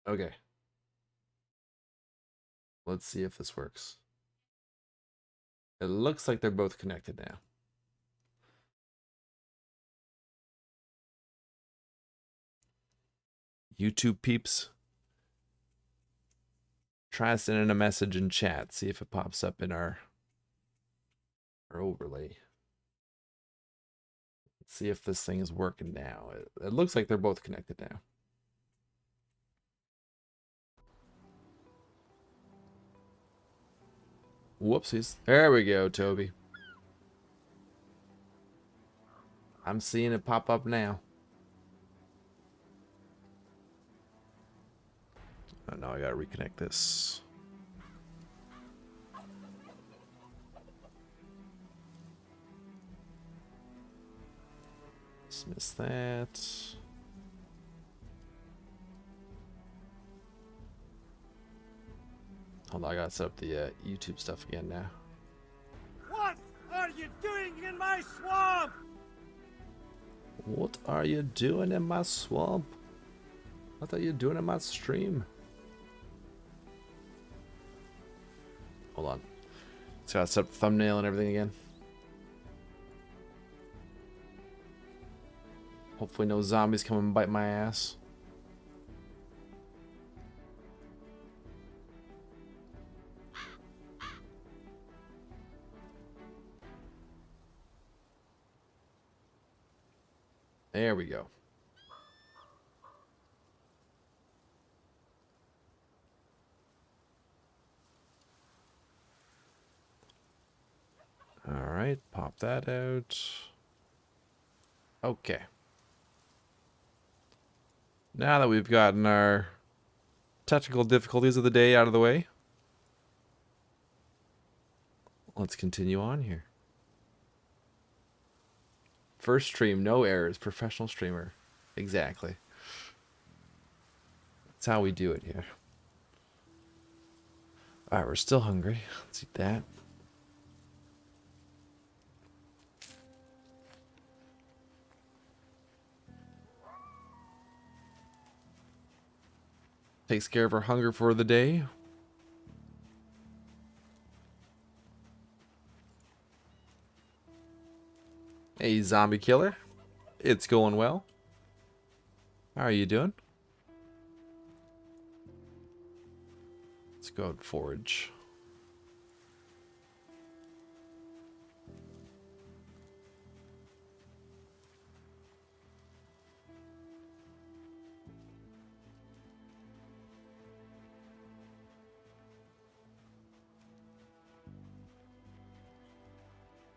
Okay. Let's see if this works. It looks like they're both connected now. YouTube peeps. Try sending a message in chat. See if it pops up in our overlay. Let's see if this thing is working now. It looks like they're both connected now. Whoopsies. There we go, Toby. I'm seeing it pop up now. Oh, now I gotta reconnect this. Dismiss that. Hold on, I gotta set up the YouTube stuff again now. What are you doing in my swamp? What are you doing in my swamp? What are you doing in my stream? Hold on. So I gotta set up the thumbnail and everything again. Hopefully no zombies come and bite my ass. There we go. All right, pop that out. Okay. Now that we've gotten our technical difficulties of the day out of the way, let's continue on here. First stream, no errors, professional streamer. Exactly. That's how we do it here. Alright, we're still hungry. Let's eat that. Takes care of our hunger for the day. Hey, zombie killer. It's going well. How are you doing? Let's go out and forage.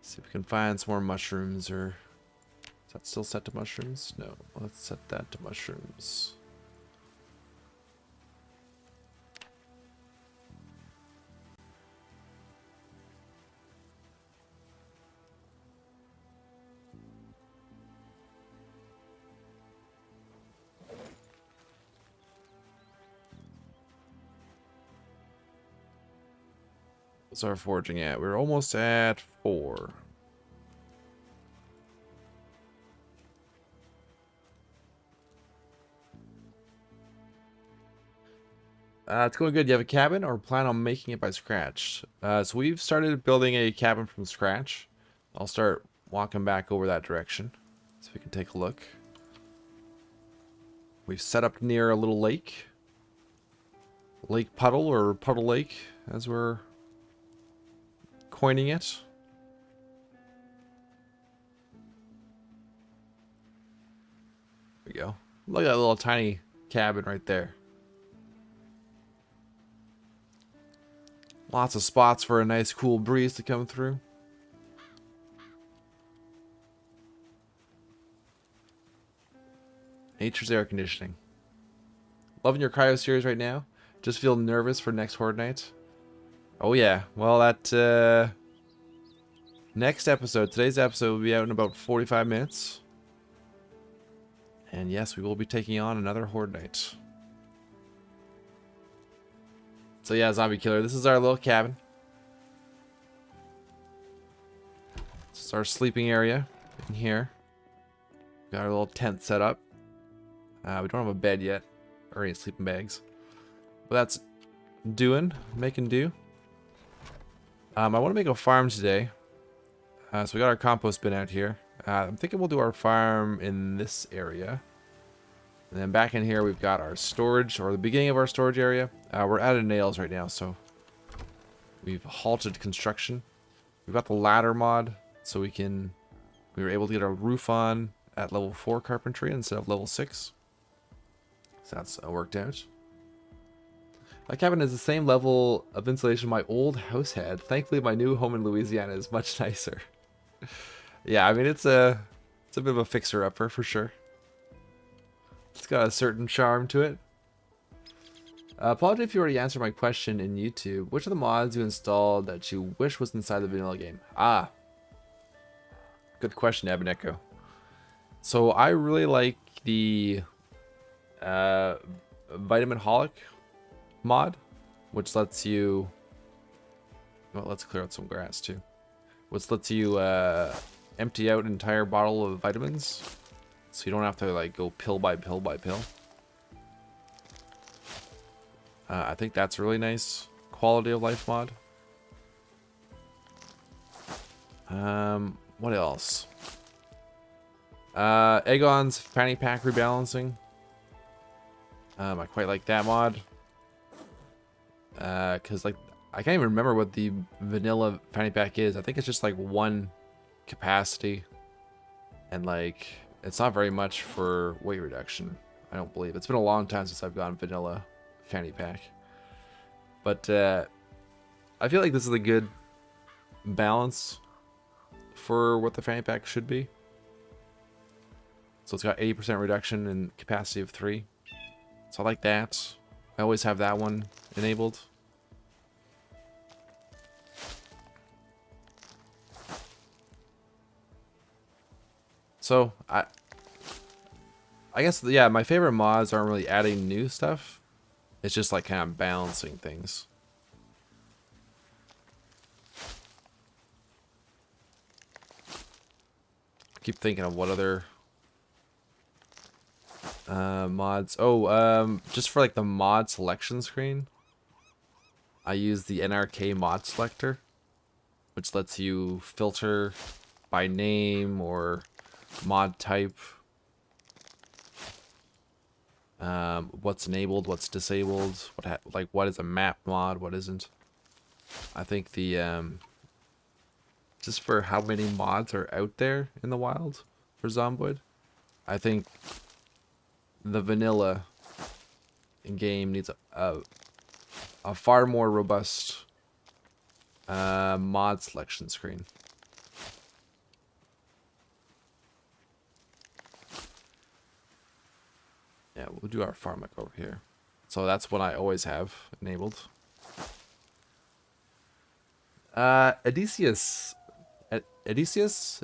See if we can find some more mushrooms, or is that still set to mushrooms? No, let's set that to mushrooms. What's our foraging at? We're almost at 4. It's going good. You have a cabin or plan on making it by scratch? So we've started building a cabin from scratch. I'll start walking back over that direction so we can take a look. We've set up near a little lake. Lake Puddle, or Puddle Lake, as we're coining it. There we go. Look at that little tiny cabin right there. Lots of spots for a nice cool breeze to come through. Nature's air conditioning. Loving your cryo series right now. Just feel nervous for next Horde Night. Oh yeah. Well, that next episode, today's episode, will be out in about 45 minutes. And yes, we will be taking on another Horde Night. So yeah, zombie killer, this is our little cabin. This is our sleeping area in here. Got our little tent set up. We don't have a bed yet, or any sleeping bags. But that's making do. I want to make a farm today. So we got our compost bin out here. I'm thinking we'll do our farm in this area. And then back in here, we've got our storage, or the beginning of our storage area. We're out of nails right now, so we've halted construction. We've got the ladder mod, so we were able to get our roof on at level 4 carpentry instead of level 6. So that's worked out. My cabin is the same level of insulation my old house had. Thankfully, my new home in Louisiana is much nicer. Yeah, I mean, it's a bit of a fixer-upper for sure. It's got a certain charm to it. Apologies if you already answered my question in YouTube. Which of the mods you installed that you wish was inside the vanilla game? Ah. Good question, Echo. So I really like the Vitamin Holic mod, which lets you... Well, let's clear out some grass too. Which lets you empty out an entire bottle of vitamins. So you don't have to like go pill by pill by pill. I think that's a really nice quality of life mod. What else? Aegon's fanny pack rebalancing. I quite like that mod. Cause like I can't even remember what the vanilla fanny pack is. I think it's just like 1 capacity, and like it's not very much for weight reduction. I don't believe. It's been a long time since I've gone vanilla fanny pack. But I feel like this is a good balance for what the fanny pack should be. So it's got 80% reduction in capacity of 3. So I like that. I always have that one enabled. So I guess, yeah, my favorite mods aren't really adding new stuff. It's just like kind of balancing things. I keep thinking of what other mods. Oh, just for like the mod selection screen, I use the NRK mod selector, which lets you filter by name or mod type, what's enabled, what's disabled, what is a map mod, what isn't. I think the just for how many mods are out there in the wild for Zomboid, I think the vanilla game needs a far more robust mod selection screen. Yeah, we'll do our farm over here. So that's what I always have enabled. Odysseus. Odysseus?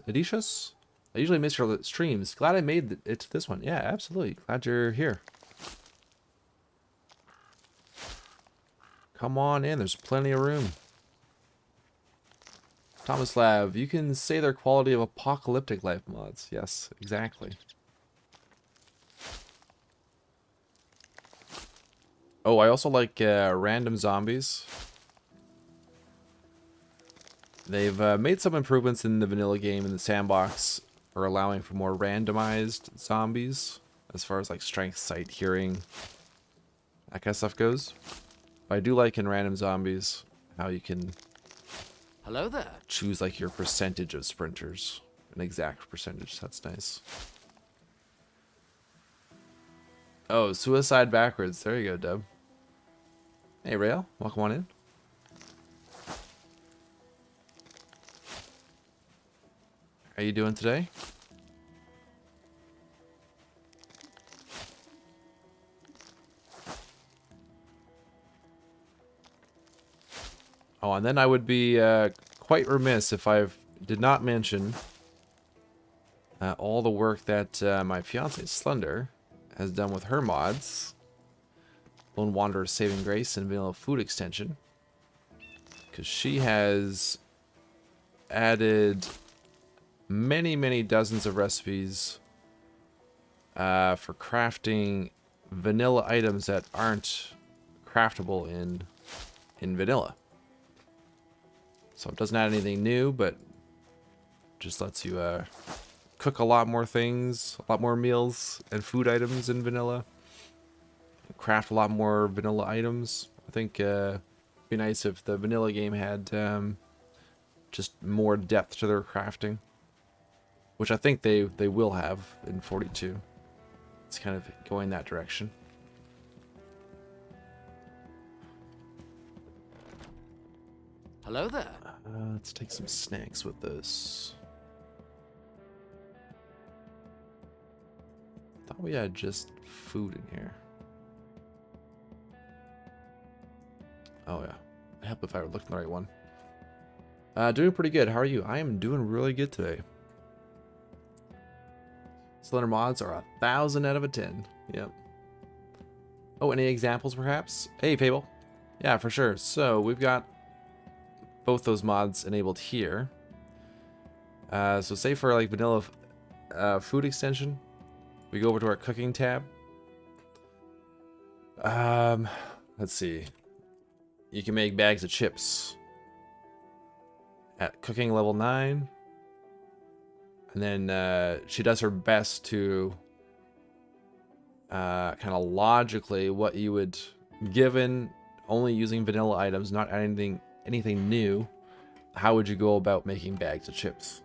I usually miss your streams. Glad I made it to this one. Yeah, absolutely. Glad you're here. Come on in. There's plenty of room. Thomas Lav, you can say their quality of apocalyptic life mods. Yes, exactly. Oh, I also like random zombies. They've made some improvements in the vanilla game in the sandbox for allowing for more randomized zombies as far as like strength, sight, hearing, that kind of stuff goes. But I do like in random zombies how you can choose like your percentage of sprinters, an exact percentage. That's nice. Oh, suicide backwards. There you go, Dub. Hey, Rail. Welcome on in. How you doing today? Oh, and then I would be quite remiss if I did not mention all the work that my fiance Slender has done with her mods. Lone Wanderer's Saving Grace and Vanilla Food Extension. Because she has added many, many dozens of recipes for crafting vanilla items that aren't craftable in vanilla. So it doesn't add anything new, but just lets you cook a lot more things, a lot more meals and food items in vanilla. Craft a lot more vanilla items. I think it'd be nice if the vanilla game had just more depth to their crafting, which I think they will have in 42. It's kind of going that direction. Hello there. Let's take some snacks with this. Thought we had just food in here. Oh yeah, help if I were looking at the right one. Doing pretty good. How are you? I am doing really good today. Slender mods are 1,000 out of 10. Yep. Oh, any examples perhaps? Hey, Fable. Yeah, for sure. So we've got both those mods enabled here. So say for like vanilla food extension, we go over to our cooking tab. Let's see. You can make bags of chips at cooking level 9. And then she does her best to kind of logically what you would, given only using vanilla items, not adding anything new, how would you go about making bags of chips?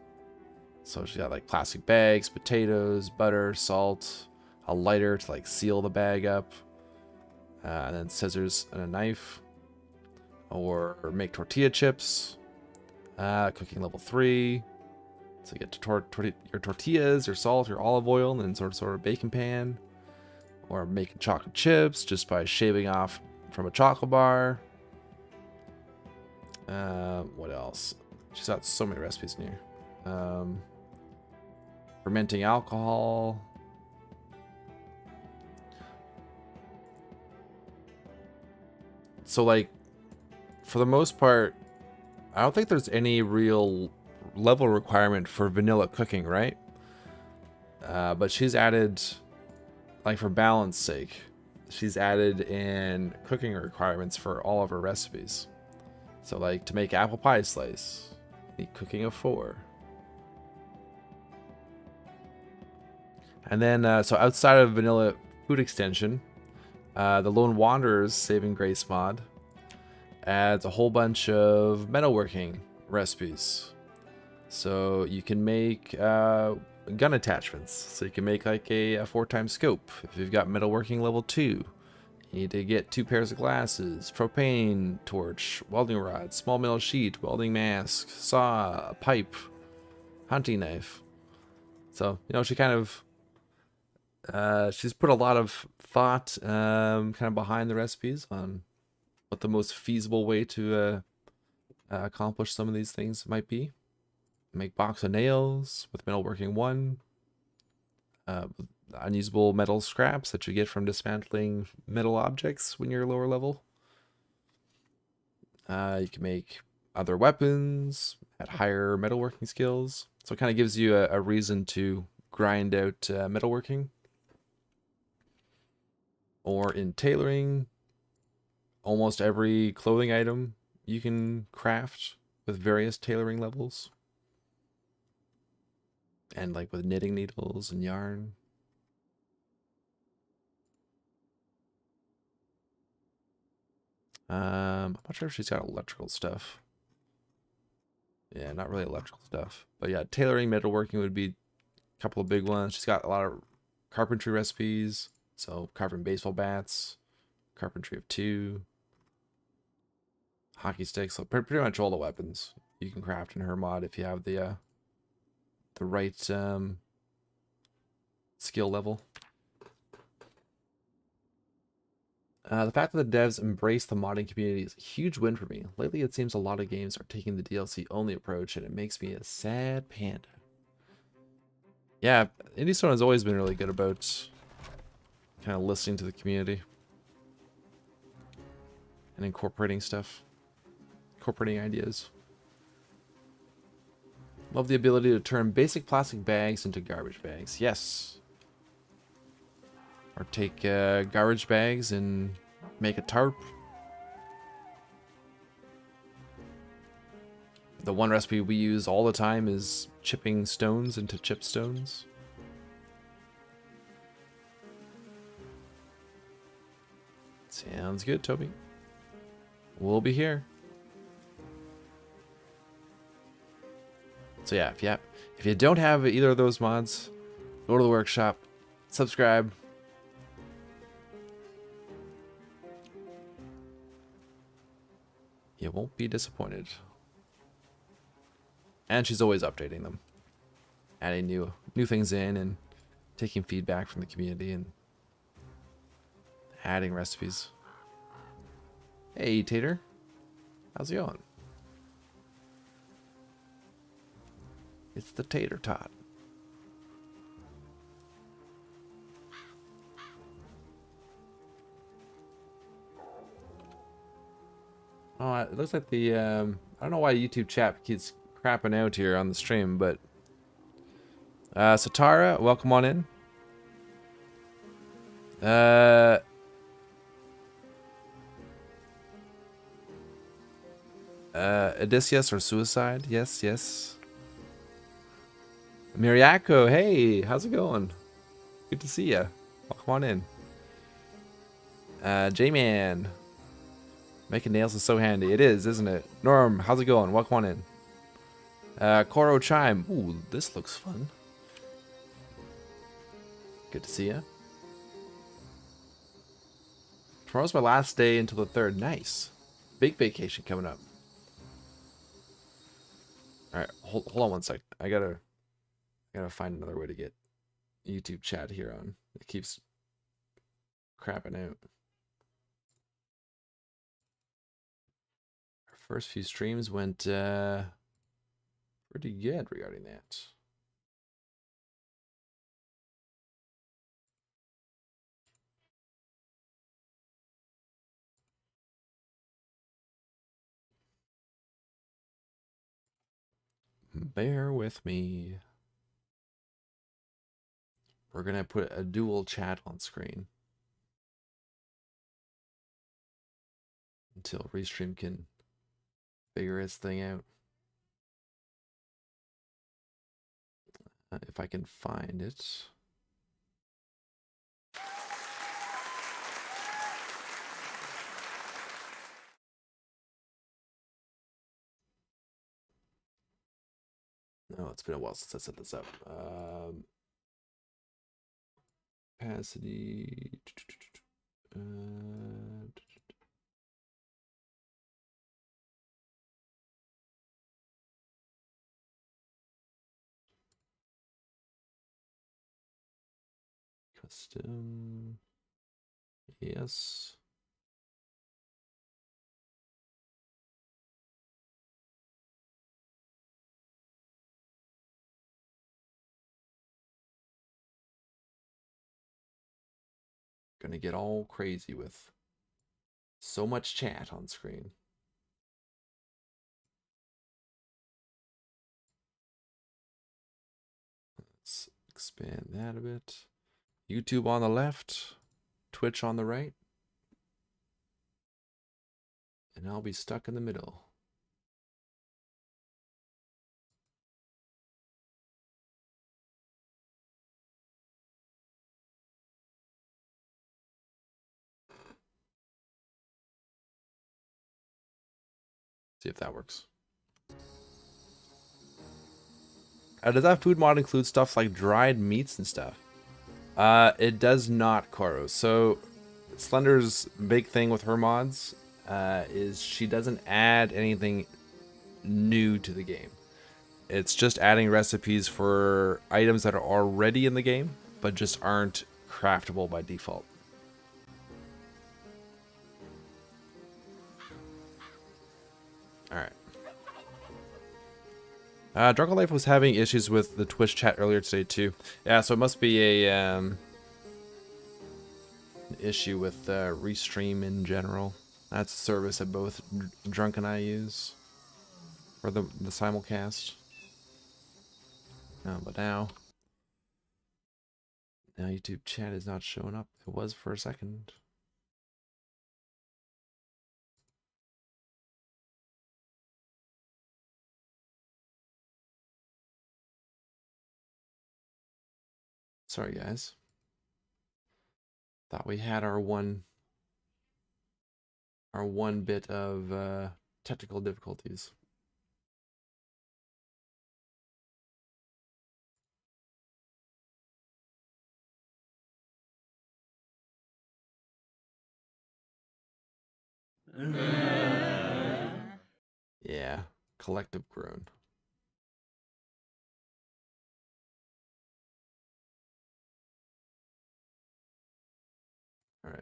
So she got like plastic bags, potatoes, butter, salt, a lighter to like seal the bag up, and then scissors and a knife. Or make tortilla chips, cooking level 3. So you get your tortillas, your salt, your olive oil, and then sort of bacon pan. Or making chocolate chips just by shaving off from a chocolate bar. What else? She's got so many recipes in here. Fermenting alcohol. So like, for the most part, I don't think there's any real level requirement for vanilla cooking, right? But she's added, like for balance sake, she's added in cooking requirements for all of her recipes. So like to make apple pie slice, you need cooking of 4. And then, so outside of vanilla food extension, the Lone Wanderer's Saving Grace mod adds a whole bunch of metalworking recipes. So you can make gun attachments. So you can make like a 4x scope. If you've got metalworking level 2, you need to get 2 pairs of glasses, propane torch, welding rod, small metal sheet, welding mask, saw, a pipe, hunting knife. So, you know, she kind of she's put a lot of thought kind of behind the recipes on what the most feasible way to accomplish some of these things might be. Make box of nails with metalworking 1. Unusable metal scraps that you get from dismantling metal objects when you're lower level. You can make other weapons at higher metalworking skills. So it kind of gives you a reason to grind out metalworking. Or in tailoring, almost every clothing item you can craft with various tailoring levels. And like with knitting needles and yarn. I'm not sure if she's got electrical stuff. Yeah, not really electrical stuff. But yeah, tailoring, metalworking would be a couple of big ones. She's got a lot of carpentry recipes. So carving baseball bats, carpentry of 2, hockey sticks. So pretty much all the weapons you can craft in her mod if you have the right skill level. The fact that the devs embrace the modding community is a huge win for me. Lately, it seems a lot of games are taking the DLC-only approach, and it makes me a sad panda. Yeah, IndieStone has always been really good about kind of listening to the community and incorporating stuff, incorporating ideas. Love the ability to turn basic plastic bags into garbage bags. Yes. Or take garbage bags and Make a tarp. The one recipe we use all the time is chipping stones into chipstones. Sounds good, Toby. We'll be here. So yeah, if you don't have either of those mods, go to the workshop, subscribe. You won't be disappointed. And she's always updating them, adding new things in and taking feedback from the community and adding recipes. Hey, Tater. How's it going? It's the Tater Tot. Oh, it looks like the, I don't know why YouTube chat keeps crapping out here on the stream, but Satara, welcome on in. Odysseus or Suicide? Yes, yes. Miriako, hey, how's it going? Good to see ya. Welcome on in. J-Man. Making nails is so handy. It is, isn't it? Norm, how's it going? Welcome on in. Koro Chime. Ooh, this looks fun. Good to see ya. Tomorrow's my last day until the 3rd. Nice. Big vacation coming up. Alright, hold on one sec. I gotta find another way to get YouTube chat here on. It keeps crapping out. Our first few streams went pretty good regarding that. Bear with me. We're gonna put a dual chat on screen until Restream can figure its thing out. If I can find it. No, it's been a while since I set this up. Capacity. Custom. Yes. Gonna get all crazy with so much chat on screen. Let's expand that a bit. YouTube on the left, Twitch on the right, and I'll be stuck in the middle. See if that works. Does that food mod include stuff like dried meats and stuff? It does not, Koro. So Slender's big thing with her mods is she doesn't add anything new to the game. It's just adding recipes for items that are already in the game, but just aren't craftable by default. Alright. Drunken Life was having issues with the Twitch chat earlier today too. Yeah, so it must be a an issue with Restream in general. That's a service that both Drunk and I use for the simulcast. But now YouTube chat is not showing up. It was for a second. Sorry, guys. Thought we had our one bit of technical difficulties. Yeah, collective groan. All right,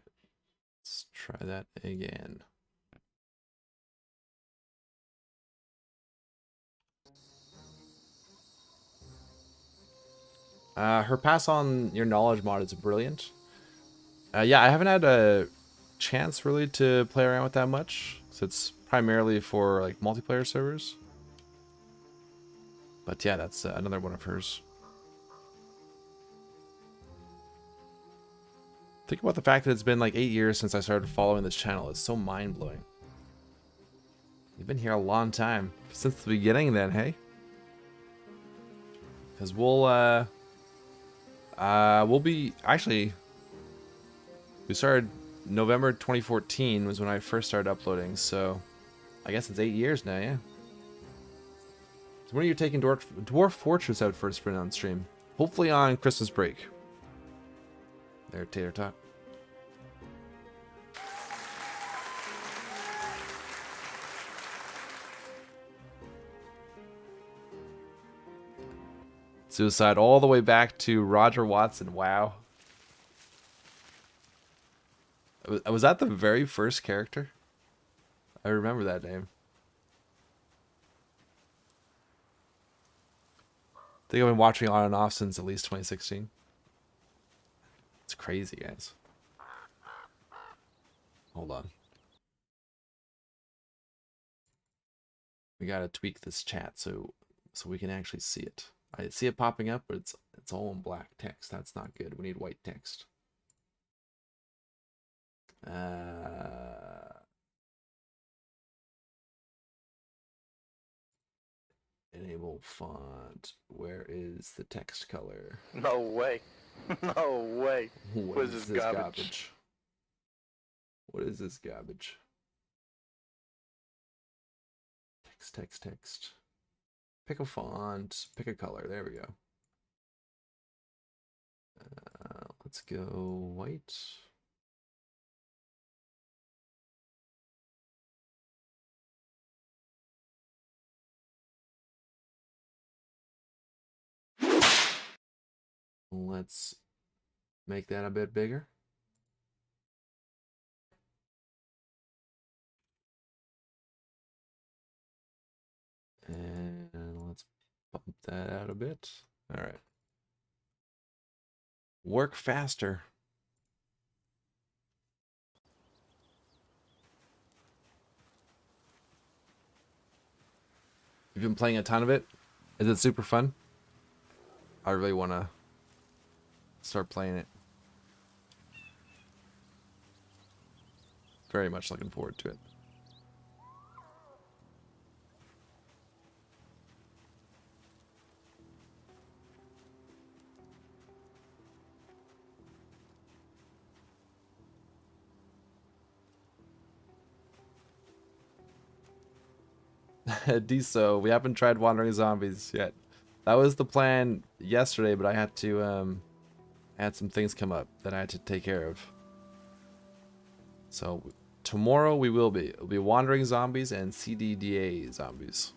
let's try that again. Her pass on your knowledge mod is brilliant. Yeah, I haven't had a chance really to play around with that much, so it's primarily for like multiplayer servers. But yeah, that's another one of hers. Think about the fact that it's been like 8 years since I started following this channel. It's so mind-blowing. You've been here a long time. Since the beginning then, hey? Because we'll be... Actually, we started November 2014 was when I first started uploading, so I guess it's 8 years now, yeah. So when are you taking Dwarf Fortress out for a sprint on stream? Hopefully on Christmas break. There, Tater Tot. Suicide all the way back to Roger Watson. Wow. Was that the very first character? I remember that name. I think I've been watching on and off since at least 2016. It's crazy, guys. Hold on. We gotta tweak this chat so we can actually see it. I see it popping up, but it's all in black text. That's not good. We need white text. Enable font. Where is the text color? No way. No way. What is this garbage? What is this garbage? Text. Pick a font. Pick a color. There we go. Let's go white. Let's make that a bit bigger. And let's bump that out a bit. All right. Work faster. You've been playing a ton of it? Is it super fun? I really want to start playing it. Very much looking forward to it. Diso, we haven't tried Wandering Zombies yet. That was the plan yesterday, but I had to had some things come up that I had to take care of. So tomorrow it'll be Wandering Zombies and CDDA Zombies.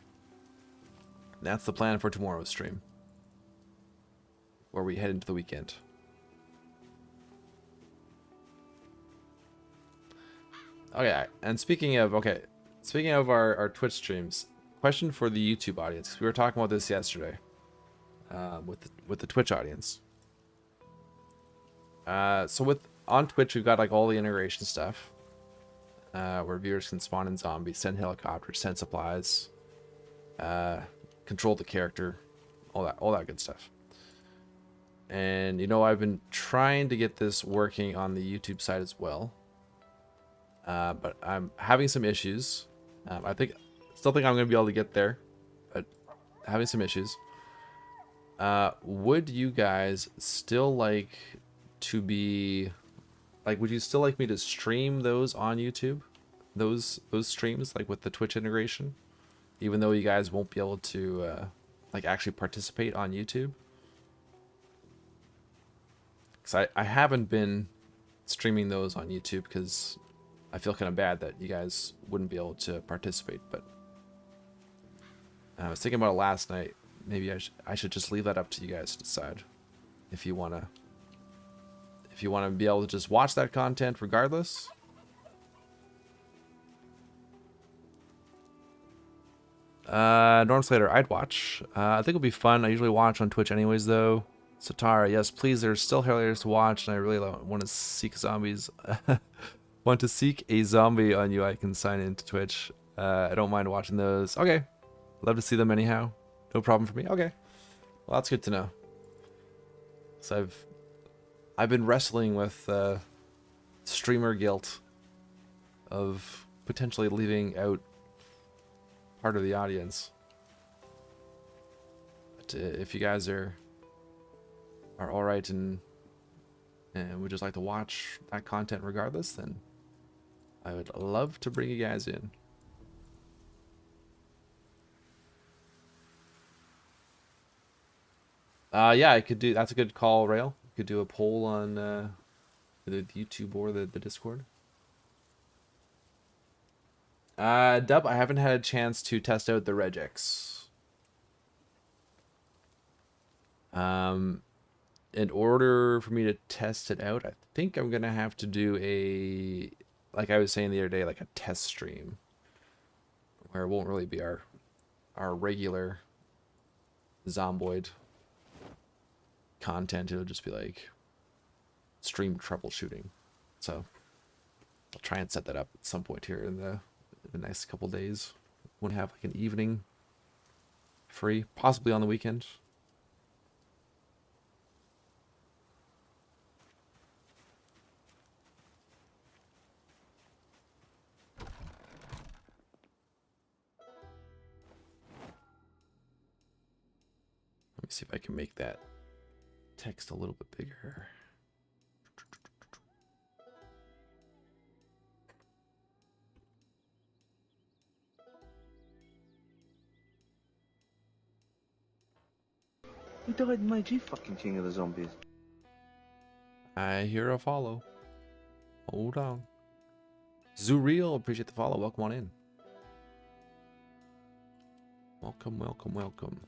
That's the plan for tomorrow's stream, where we head into the weekend. Okay, and speaking of our Twitch streams, question for the YouTube audience. We were talking about this yesterday with the Twitch audience. So on Twitch, we've got like all the integration stuff, where viewers can spawn in zombies, send helicopters, send supplies, control the character, all that good stuff. And you know, I've been trying to get this working on the YouTube side as well, but I'm having some issues. Still think I'm gonna be able to get there, but having some issues. Would you guys still like to be like? Would you still like me to stream those on YouTube? Those streams like with the Twitch integration, even though you guys won't be able to like actually participate on YouTube. Because I haven't been streaming those on YouTube because I feel kind of bad that you guys wouldn't be able to participate. But I was thinking about it last night. Maybe I should just leave that up to you guys to decide if you wanna be able to just watch that content regardless. Norm Slater, I'd watch. I think it'll be fun. I usually watch on Twitch anyways, though. Satara, yes, please. There's still hilarious to watch, and I really want to seek zombies. Want to seek a zombie on you? I can sign into Twitch. I don't mind watching those. Okay, love to see them anyhow. No problem for me. Okay, well that's good to know. So I've been wrestling with streamer guilt of potentially leaving out part of the audience. But if you guys are all right and would just like to watch that content regardless, then I would love to bring you guys in. Yeah, I could do. That's a good call, Rail. You could do a poll on the YouTube or the Discord. Dub, I haven't had a chance to test out the regex. In order for me to test it out, I think I'm gonna have to do a, like I was saying the other day, like a test stream where it won't really be our regular Zomboid content. It'll just be like stream troubleshooting. So I'll try and set that up at some point here in the next couple days. Want to have like an evening free, possibly on the weekend. Let me see if I can make that text a little bit bigger. Who died and made you fucking king of the zombies? I hear a follow. Hold on. Zuriel, appreciate the follow. Welcome on in. Welcome, welcome, welcome.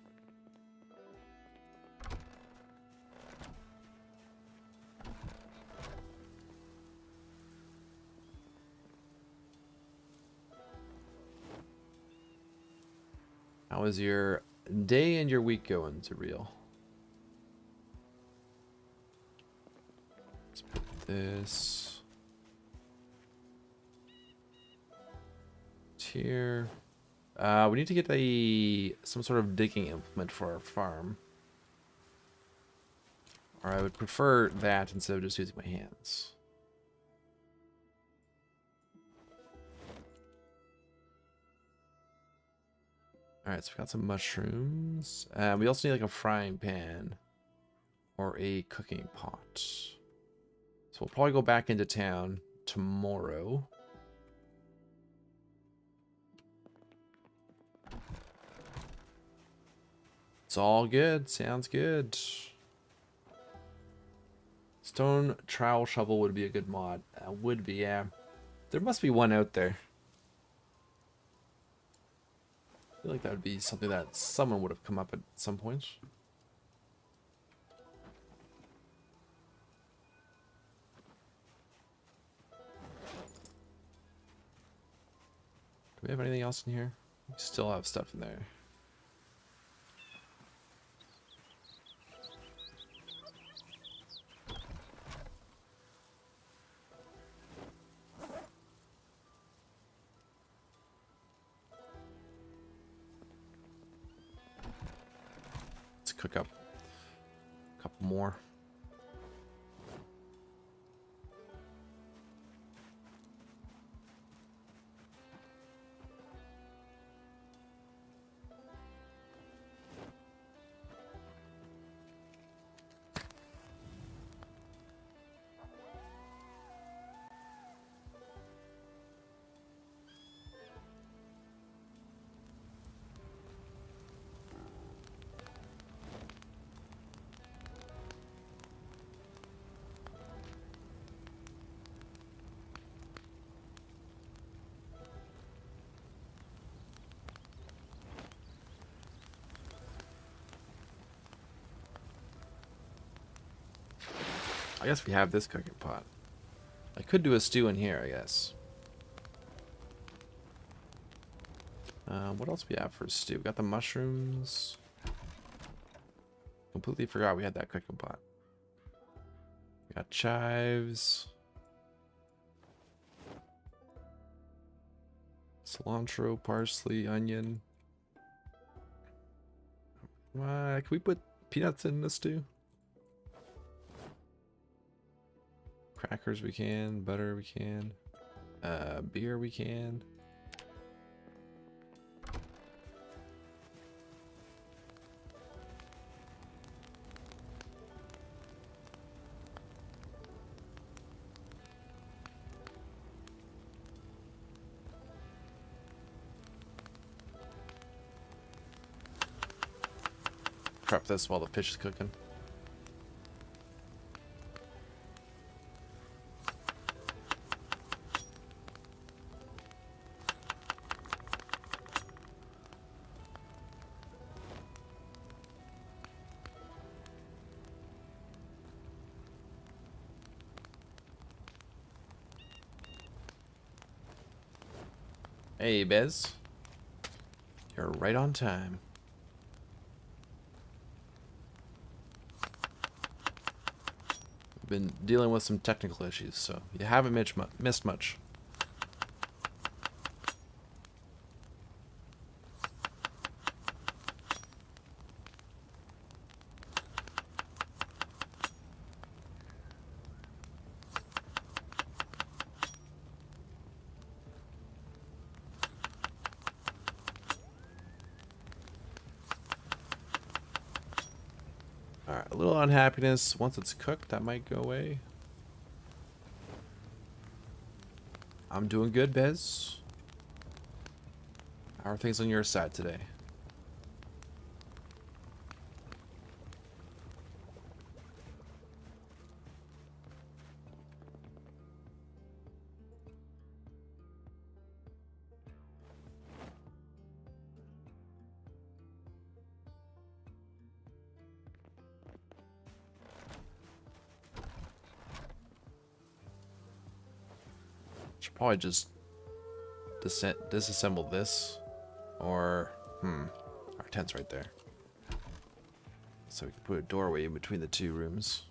How is your day and your week going, Zuriel? Let's put this here. We need to get some sort of digging implement for our farm. Or I would prefer that instead of just using my hands. Alright, so we got some mushrooms. We also need like a frying pan or a cooking pot. So we'll probably go back into town tomorrow. It's all good. Sounds good. Stone trowel shovel would be a good mod. Would be, yeah. There must be one out there. I feel like that would be something that someone would have come up at some point. Do we have anything else in here? We still have stuff in there. Let's cook up a couple more. guess we have this cooking pot. I could do a stew in here, I guess. What else we have for a stew? We got the mushrooms. Completely forgot we had that cooking pot. We got chives. Cilantro, parsley, onion. Can we put peanuts in this stew? Crackers we can, butter we can, beer we can. Prep this while the fish is cooking. Hey, Bez. You're right on time. Been dealing with some technical issues, so you haven't missed much. Alright, a little unhappiness. Once it's cooked, that might go away. I'm doing good, Bez. How are things on your side today? Should probably just disassemble this, or our tent's right there, so we can put a doorway in between the two rooms.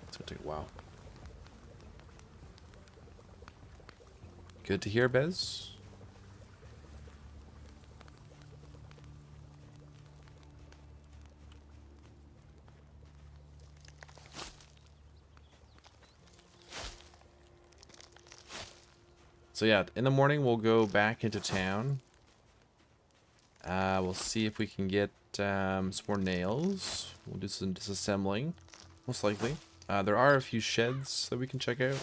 It's gonna take a while. Good to hear, Bez. So yeah, in the morning we'll go back into town. We'll see if we can get some more nails. We'll do some disassembling, most likely. There are a few sheds that we can check out.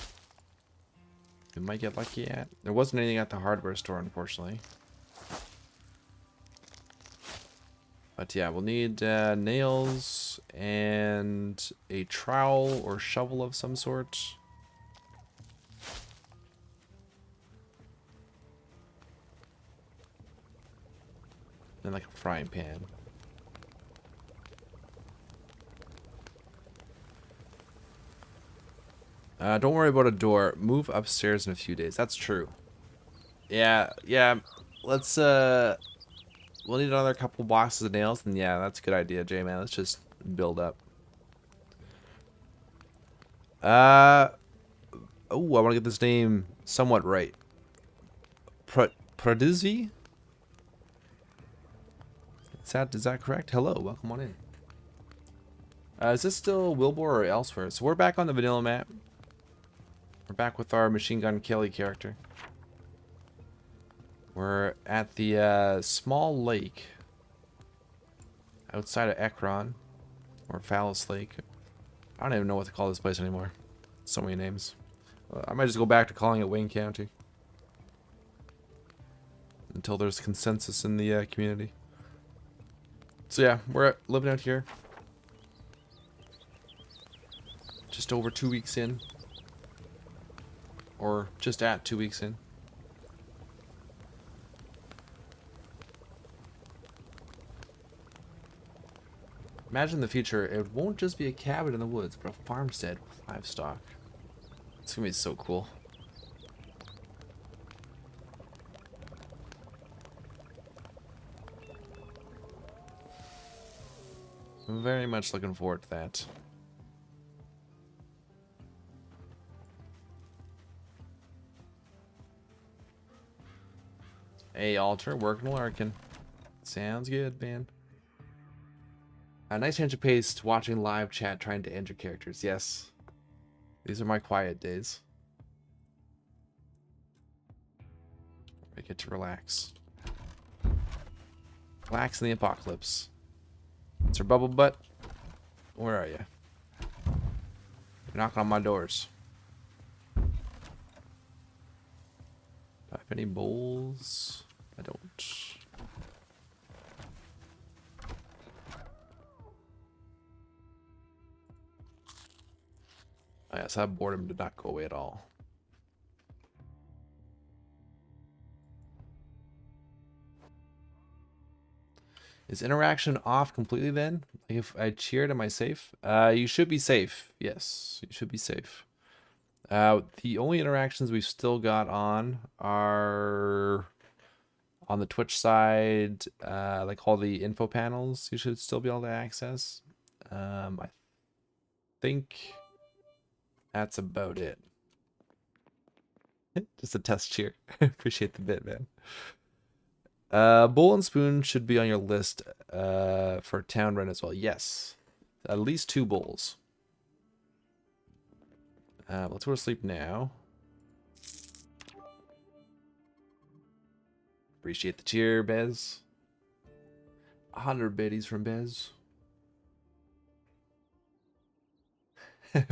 We might get lucky at. There wasn't anything at the hardware store, unfortunately. But yeah, we'll need nails and a trowel or shovel of some sort. And like a frying pan. Don't worry about a door. Move upstairs in a few days. That's true. Yeah. Let's we'll need another couple boxes of nails, and yeah, that's a good idea, J-Man. Let's just build up. Oh, I want to get this name somewhat right. Prodizvi? Is that correct? Hello, welcome on in. Is this still Wilbur or elsewhere? So we're back on the vanilla map. We're back with our Machine Gun Kelly character. We're at the small lake outside of Ekron, or Phallus Lake. I don't even know what to call this place anymore. So many names. I might just go back to calling it Wayne County until there's consensus in the community. So yeah, we're living out here. Just over 2 weeks in. Or just at 2 weeks in. Imagine in the future, it won't just be a cabin in the woods, but a farmstead with livestock. It's gonna be so cool. I'm very much looking forward to that. Hey, Alter, working larkin. Sounds good, man. A nice change of pace watching live chat trying to enter characters. Yes. These are my quiet days. I get to relax. Relax in the apocalypse. It's her bubble butt. Where are you? You're knocking on my doors. Do I have any bowls? I don't. Oh, yes, that boredom did not go away at all. Is interaction off completely then? Like if I cheered, am I safe? You should be safe. Yes, you should be safe. The only interactions we've still got on are on the Twitch side, like all the info panels you should still be able to access. I think that's about it. Just a test cheer. Appreciate the bit, man. Bowl and spoon should be on your list for town run as well. Yes. At least 2 bowls. Let's go to sleep now. Appreciate the cheer, Bez. 100 biddies from Bez.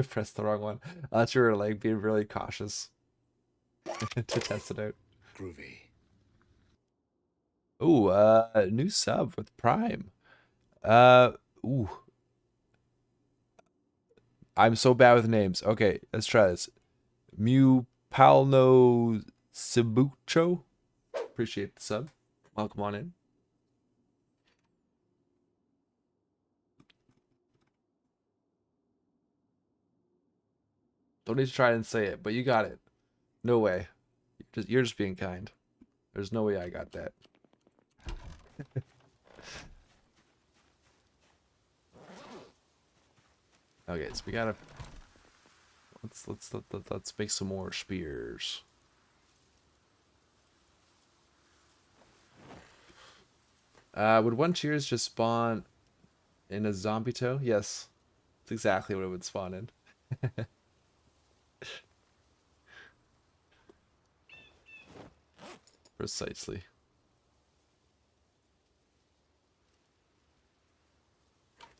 Press the wrong one. I thought you were like being really cautious to test it out. Groovy. Ooh, new sub with Prime. Ooh. I'm so bad with names. Okay, let's try this. Mu Palno Sibucho. Appreciate the sub. Welcome on in. Don't need to try and say it, but you got it. No way. You're just being kind. There's no way I got that. Okay, so we gotta let's make some more spears. Would 1 cheers just spawn in a zombie toe? Yes. That's exactly what it would spawn in. Precisely.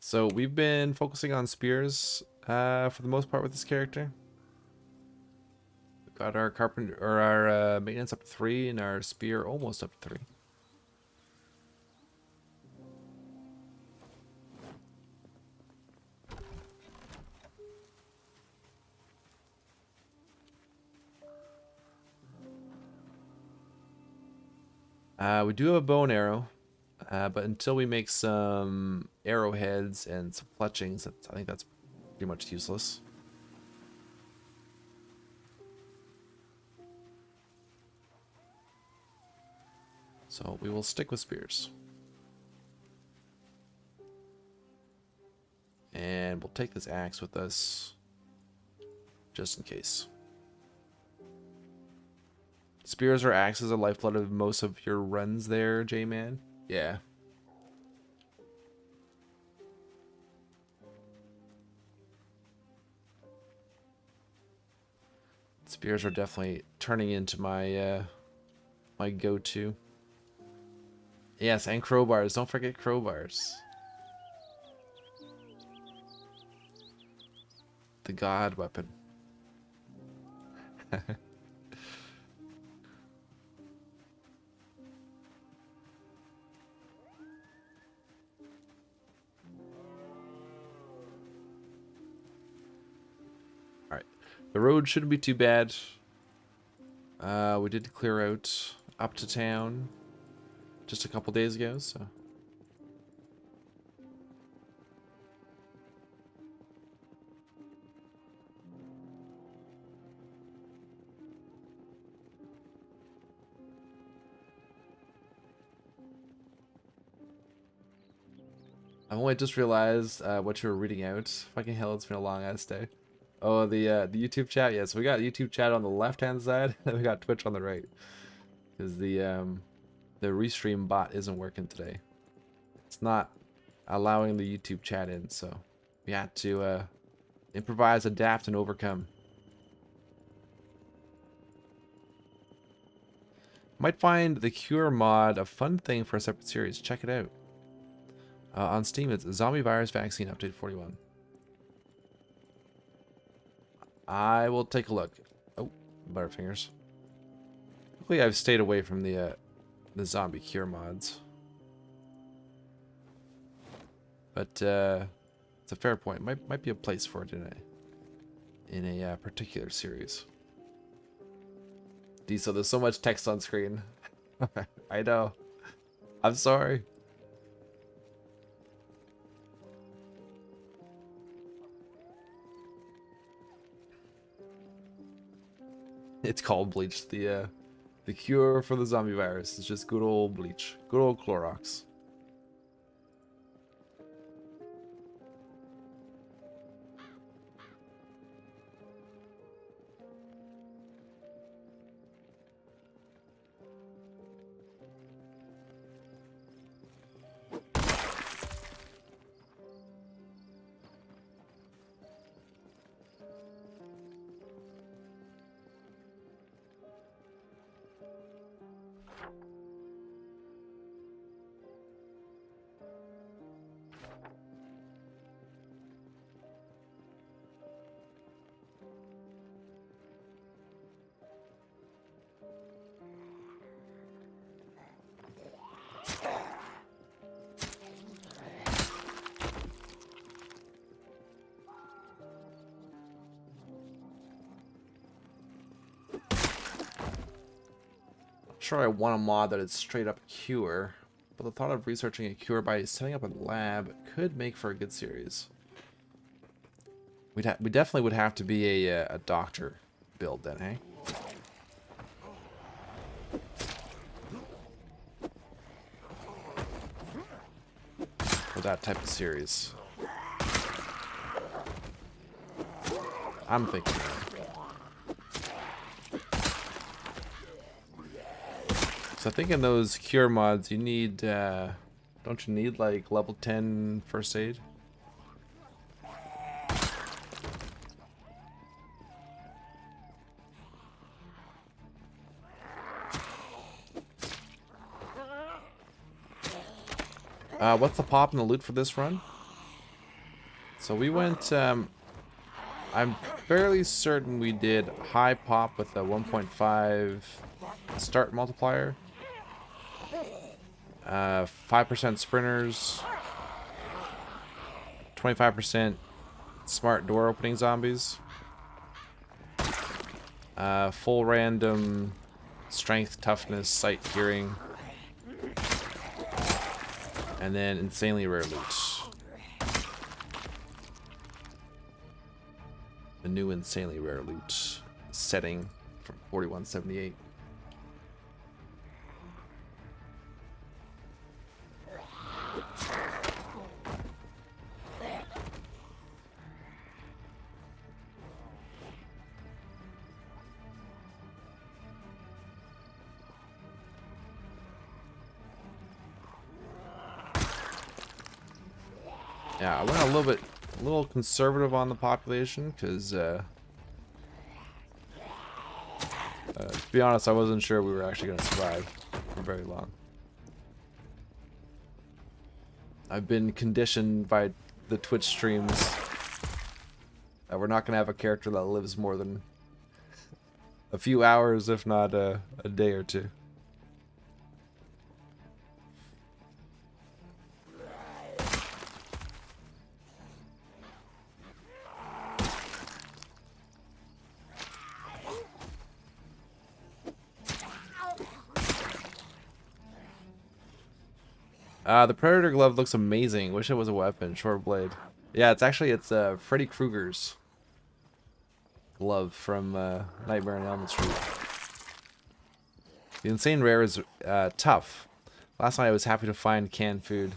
So we've been focusing on spears for the most part with this character. We've got our carpenter or our maintenance up to 3 and our spear almost up to 3. We do have a bow and arrow, but until we make some arrowheads and some fletchings, I think that's pretty much useless. So we will stick with spears. And we'll take this axe with us, just in case. Spears or axes are lifeblood of most of your runs there, J-Man. Yeah. Spears are definitely turning into my my go-to. Yes, and crowbars. Don't forget crowbars. The god weapon. Alright. The road shouldn't be too bad. We did clear out up to town just a couple days ago, so. I've only just realized what you were reading out. Fucking hell, it's been a long ass day. Oh, the YouTube chat. Yeah, so we got YouTube chat on the left hand side, and we got Twitch on the right. Because the restream bot isn't working today. It's not allowing the YouTube chat in, so we had to improvise, adapt, and overcome. Might find the Cure mod a fun thing for a separate series. Check it out. On Steam, it's Zombie Virus Vaccine Update 41. I will take a look. Oh, Butterfingers. Hopefully I've stayed away from the zombie cure mods. But it's a fair point. Might be a place for it in a particular series. Diesel, there's so much text on screen. I know. I'm sorry. It's called bleach. The cure for the zombie virus is just good old bleach. Good old Clorox. Sure, I want a mod that is straight up cure, but the thought of researching a cure by setting up a lab could make for a good series. We definitely would have to be a doctor build then, hey? For that type of series. I'm thinking. So I think in those cure mods you need, don't you need like level 10 first aid? What's the pop and the loot for this run? So we went, I'm fairly certain we did high pop with a 1.5 start multiplier. 5% sprinters, 25% smart door opening zombies, full random strength, toughness, sight, hearing, and then insanely rare loot. The new insanely rare loot setting from 4178. Yeah, I went a little conservative on the population because, to be honest, I wasn't sure we were actually going to survive for very long. I've been conditioned by the Twitch streams that we're not going to have a character that lives more than a few hours, if not a day or two. The Predator glove looks amazing. Wish it was a weapon. Short blade. Yeah, it's Freddy Krueger's glove from Nightmare on Elm Street. The insane rare is tough. Last night I was happy to find canned food.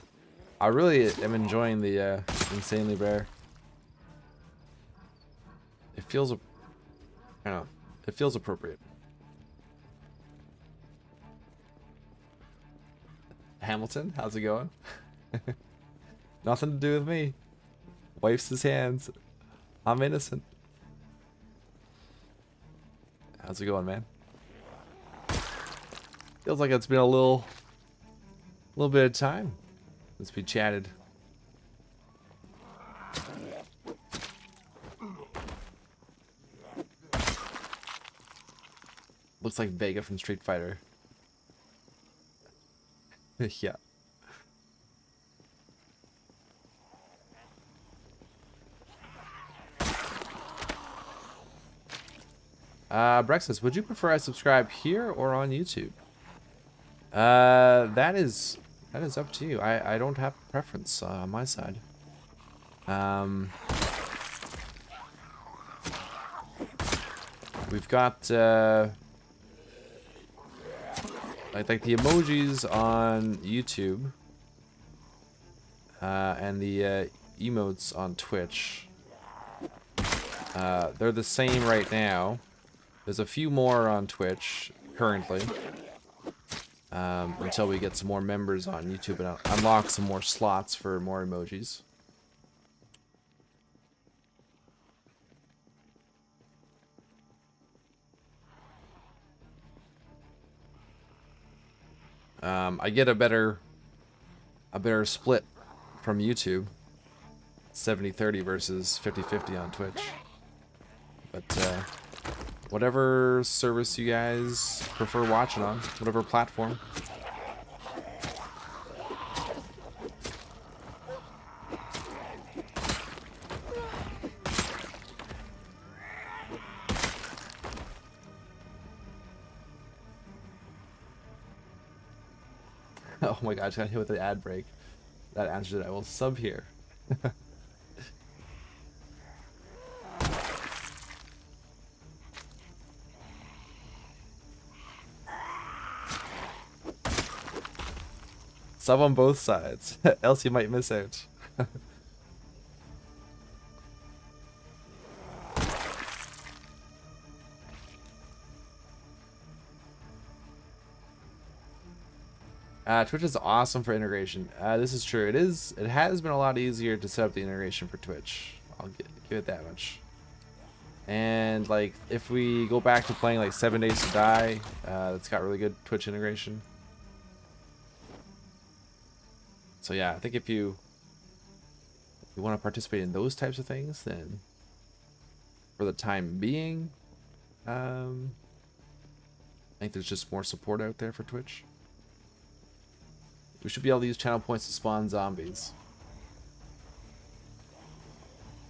I really am enjoying the insanely rare. It feels, I don't know, it feels appropriate. Hamilton, how's it going? Nothing to do with me. Wipes his hands. I'm innocent. How's it going, man? Feels like it's been a little bit of time since we chatted. Looks like Vega from Street Fighter. Yeah. Brexus, would you prefer I subscribe here or on YouTube? That is up to you. I don't have a preference on my side. We've got like the emojis on YouTube, and the emotes on Twitch. They're the same right now. There's a few more on Twitch currently, until we get some more members on YouTube and unlock some more slots for more emojis. I get a better split from YouTube, 70-30 versus 50-50 on Twitch. But whatever service you guys prefer watching on, whatever platform. Oh my gosh, got hit with the ad break. That answers it. I will sub here. Sub on both sides, else you might miss out. Twitch is awesome for integration. This is true. It has been a lot easier to set up the integration for Twitch. I'll give it that much. And like, if we go back to playing like 7 Days to Die, it's got really good Twitch integration. So yeah, I think if you want to participate in those types of things, then for the time being, I think there's just more support out there for Twitch. We should be able to use channel points to spawn zombies.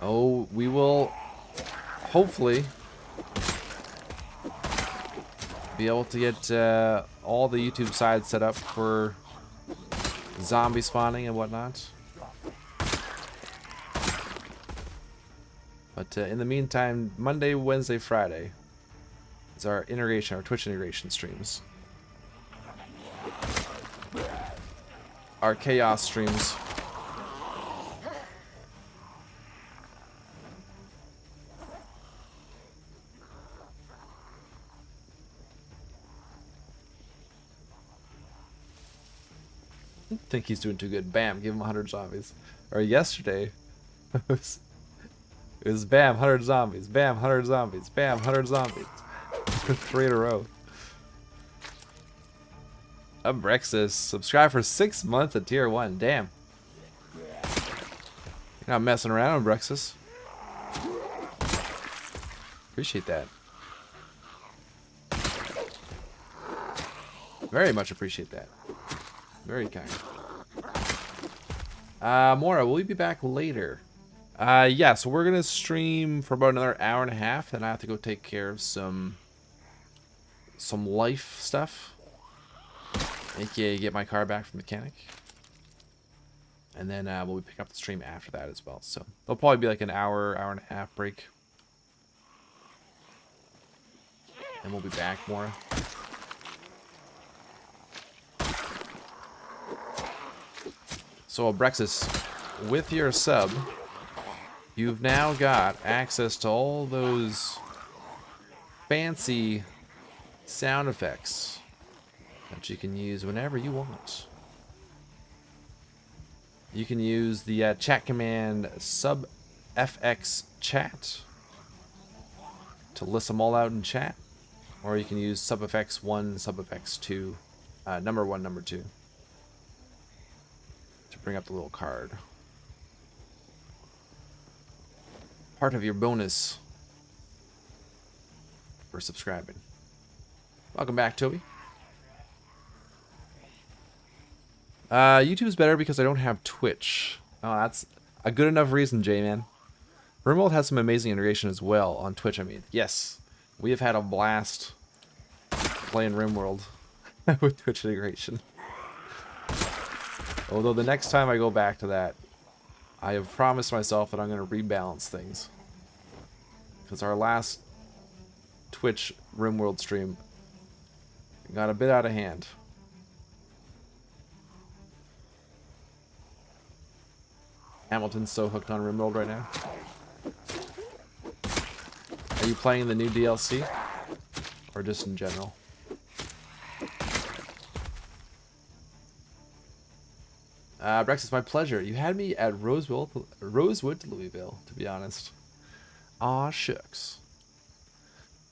Oh, we will hopefully be able to get all the YouTube sides set up for zombie spawning and whatnot. But in the meantime, Monday, Wednesday, Friday is our Twitch integration streams. Our chaos streams. I think he's doing too good. Bam, give him 100 zombies. Or yesterday, it was bam, 100 zombies. Bam, 100 zombies. Bam, 100 zombies. 3 in a row. I'm Brexus. Subscribe for 6 months at tier 1. Damn. You're not messing around, Brexus. Appreciate that. Very much appreciate that. Very kind. Mora, will we be back later? Yeah, so we're gonna stream for about another hour and a half, then I have to go take care of some life stuff. AKA get my car back from the mechanic. And then we'll pick up the stream after that as well. So there'll probably be like an hour and a half break. And we'll be back more. So, Brexis, with your sub, you've now got access to all those fancy sound effects that you can use whenever you want. You can use the chat command sub fx chat to list them all out in chat, or you can use sub fx1, sub fx2, number 1, number 2 to bring up the little card. Part of your bonus for subscribing. Welcome back, Toby. YouTube's better because I don't have Twitch. Oh, that's a good enough reason, J-Man. RimWorld has some amazing integration as well on Twitch, I mean. Yes, we have had a blast playing RimWorld with Twitch integration. Although the next time I go back to that, I have promised myself that I'm going to rebalance things. Because our last Twitch RimWorld stream got a bit out of hand. Hamilton's so hooked on RimWorld right now. Are you playing the new DLC? Or just in general? Brex, it's my pleasure. You had me at Rosewood to Louisville, to be honest. Aw, shucks.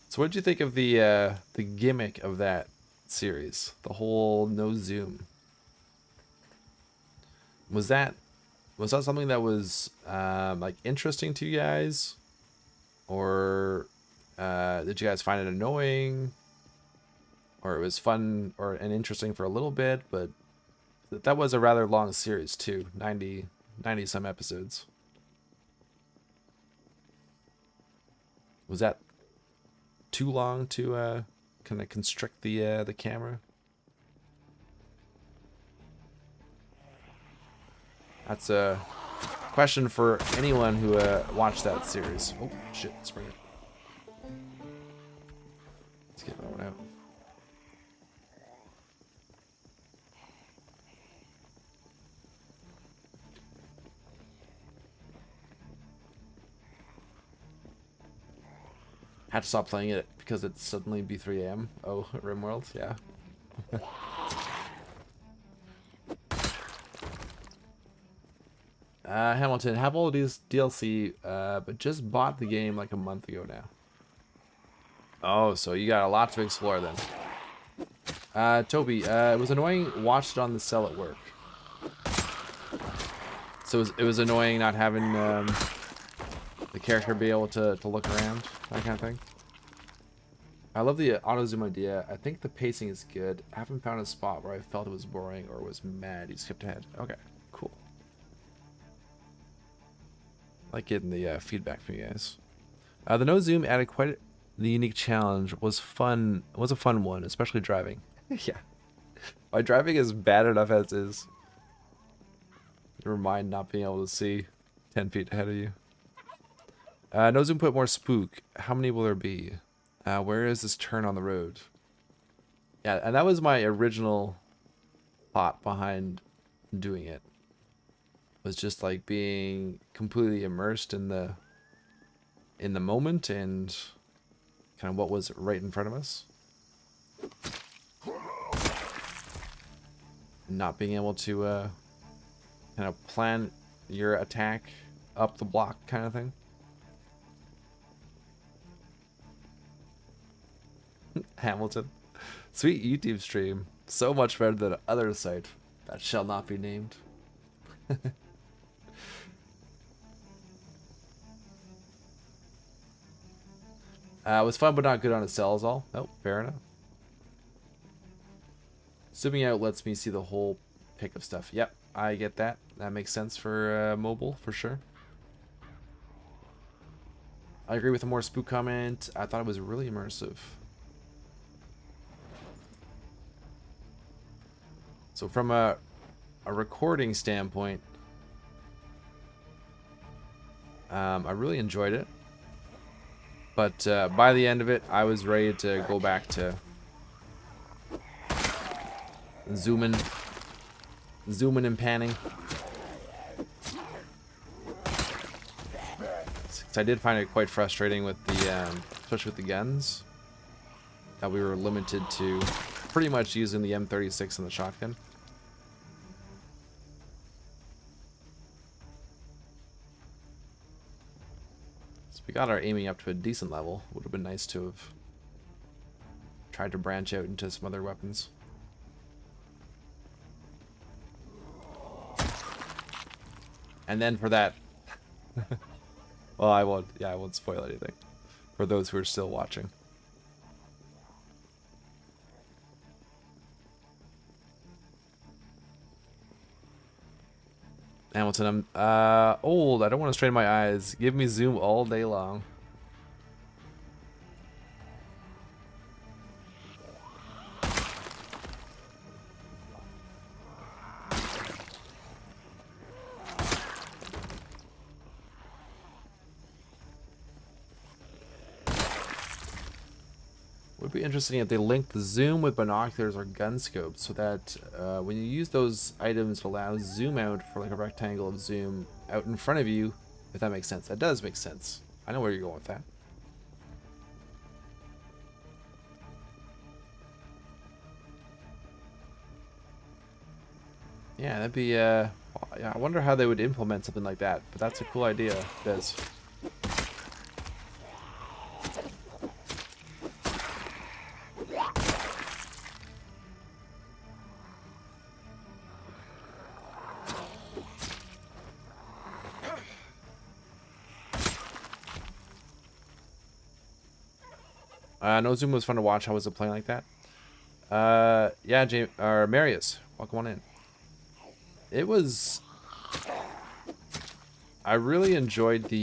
So what did you think of the gimmick of that series? The whole no zoom. Was that something that was like interesting to you guys? Or did you guys find it annoying? Or it was fun and interesting for a little bit, but that was a rather long series too, 90 some episodes. Was that too long to kind of constrict the camera? That's a question for anyone who watched that series. Oh shit, spring it. Let's get that one out. Had to stop playing it because it's suddenly be 3 AM. Oh, RimWorld, yeah. Hamilton, have all of these DLC, but just bought the game like a month ago now. Oh, so you got a lot to explore then. Toby, it was annoying, watched it on the cell at work. So it was annoying not having the character be able to look around, that kind of thing. I love the auto zoom idea. I think the pacing is good. I haven't found a spot where I felt it was boring or was mad you skipped ahead. Okay, cool. I like getting the feedback from you guys. The no zoom added quite the unique challenge. Was fun. Was a fun one, especially driving. Yeah, my driving is bad enough as is. Never mind not being able to see 10 feet ahead of you. No zoom put more spook. How many will there be? Where is this turn on the road? Yeah, and that was my original thought behind doing it. Was just like being completely immersed in the moment and kind of what was right in front of us. Not being able to kind of plan your attack up the block kind of thing. Hamilton. Sweet YouTube stream. So much better than other site that shall not be named. It was fun but not good on a cell is all. Oh, fair enough. Zooming out lets me see the whole pick of stuff. Yep, I get that. That makes sense for mobile, for sure. I agree with the more spook comment. I thought it was really immersive. So from a recording standpoint, I really enjoyed it. But by the end of it, I was ready to go back to zooming and panning. because I did find it quite frustrating with the, especially with the guns, that we were limited to pretty much using the M36 and the shotgun. So we got our aiming up to a decent level. Would have been nice to have tried to branch out into some other weapons. And then for that, well, I won't spoil anything for those who are still watching. Hamilton, I'm old. I don't want to strain my eyes. Give me zoom all day long. Would be interesting if they linked the zoom with binoculars or gun scopes, so that when you use those items, it allows zoom out for like a rectangle of zoom out in front of you, if that makes sense. That does make sense. I know where you're going with that. Yeah, that'd be yeah, I wonder how they would implement something like that, but that's a cool idea, Biz. No zoom was fun to watch. How was it playing like that? Yeah, James or Marius, welcome on in. It was. I really enjoyed the.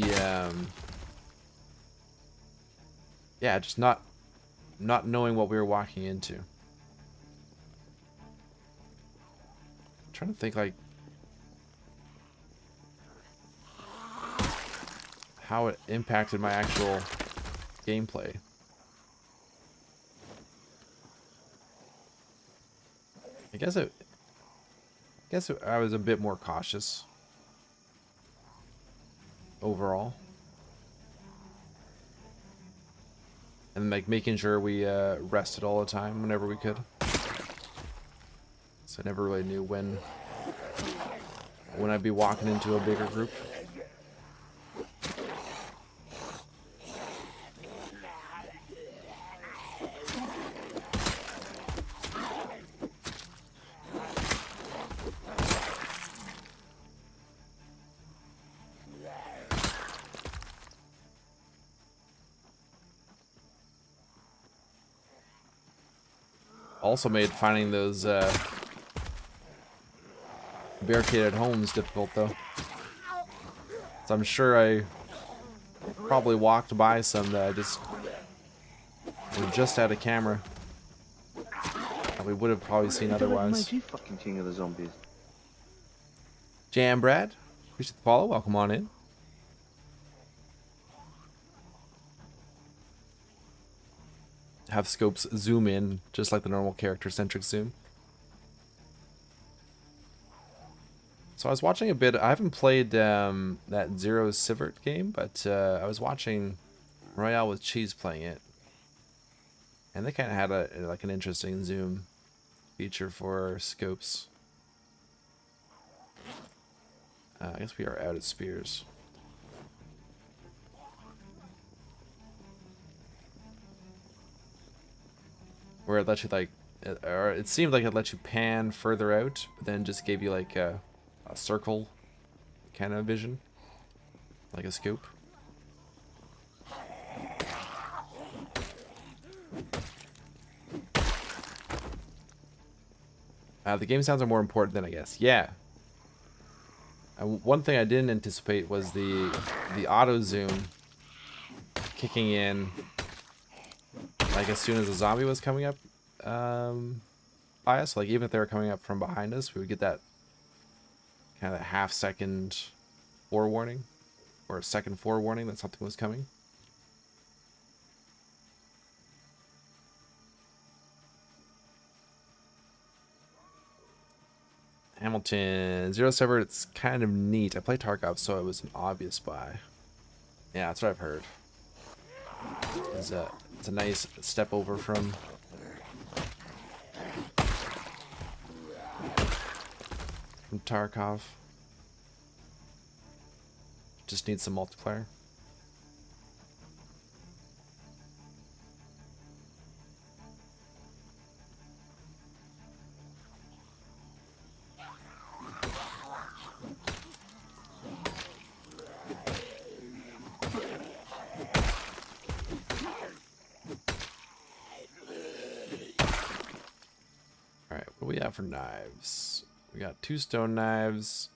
Yeah, just not knowing what we were walking into. I'm trying to think like how it impacted my actual gameplay. I guess I was a bit more cautious overall, and like making sure we rested all the time whenever we could. So I never really knew when I'd be walking into a bigger group. Also made finding those barricaded homes difficult though. So I'm sure I probably walked by some that I just were just out of camera that we would have probably seen otherwise. You fucking king of the zombies. Jam Brad, appreciate the follow. Welcome on in. Have scopes zoom in just like the normal character-centric zoom. So I was watching a bit. I haven't played that Zero Sivert game, but I was watching Royale with Cheese playing it, and they kind of had like an interesting zoom feature for scopes. I guess we are out of spears. Where it lets you like, or it seemed like it let you pan further out, but then just gave you like a circle kind of vision, like a scope. The game sounds are more important than I guess. Yeah. One thing I didn't anticipate was the auto zoom kicking in like as soon as a zombie was coming up by us. Like even if they were coming up from behind us, we would get that kind of half-second forewarning, or a second forewarning that something was coming. Hamilton, Zero Severed, it's kind of neat. I play Tarkov, so it was an obvious buy. Yeah, that's what I've heard. It's a nice step over from Tarkov. Just needs some multiplayer. Alright, what do we have for knives? We got 2 stone knives.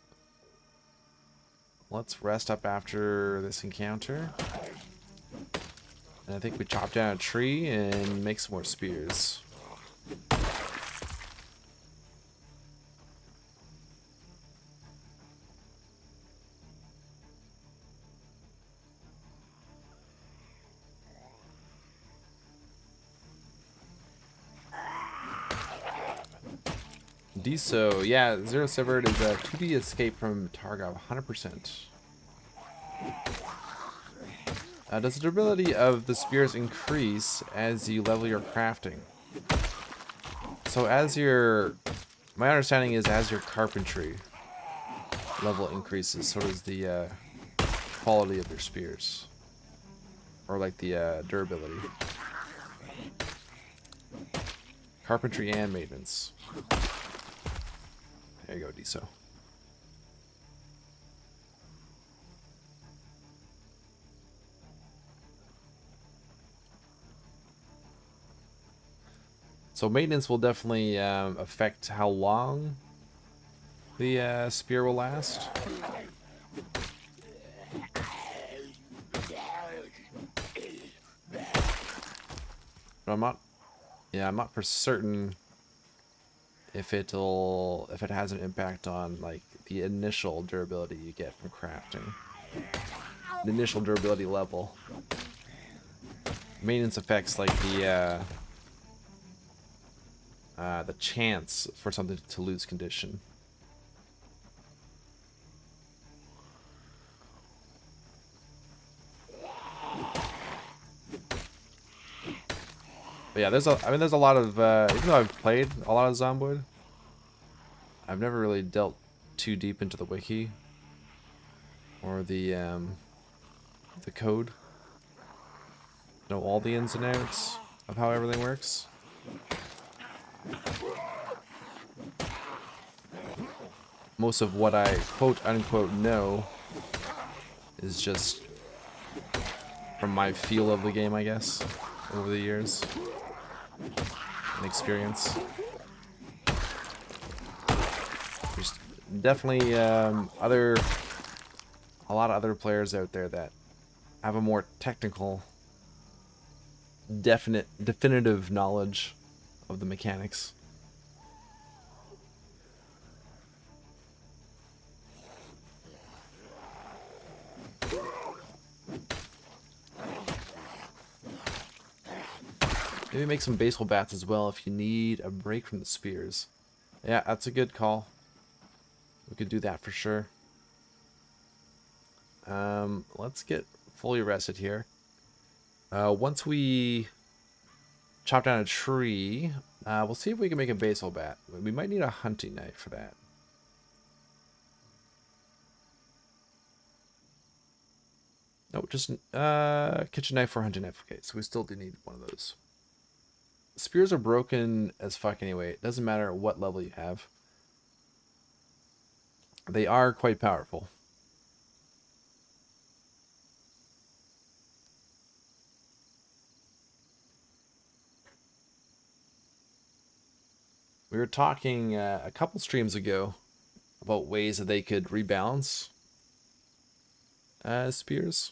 Let's rest up after this encounter. And I think we chop down a tree and make some more spears. Deso, yeah, Zero Severed is a 2D escape from Tarkov, 100%. Does the durability of the spears increase as you level your crafting? So my understanding is as your carpentry level increases, so does the quality of your spears. Or like the durability. Carpentry and maintenance. There you go, Deso. So maintenance will definitely affect how long the spear will last. But I'm not for certain if it has an impact on like the initial durability you get from crafting. The initial durability level. Maintenance affects like the chance for something to lose condition. But yeah, there's a lot of even though I've played a lot of Zomboid, I've never really delved too deep into the wiki or the code. Know all the ins and outs of how everything works. Most of what I quote unquote know is just from my feel of the game, I guess, over the years and experience. There's definitely a lot of other players out there that have a more technical, definitive knowledge of the mechanics. Maybe make some baseball bats as well if you need a break from the spears. Yeah, that's a good call. We could do that for sure. Let's get fully rested here. Once we chop down a tree, we'll see if we can make a baseball bat. We might need a hunting knife for that. No, just kitchen knife or hunting knife. Okay, so we still do need one of those. Spears are broken as fuck anyway. It doesn't matter what level you have. They are quite powerful. We were talking a couple streams ago about ways that they could rebalance spears.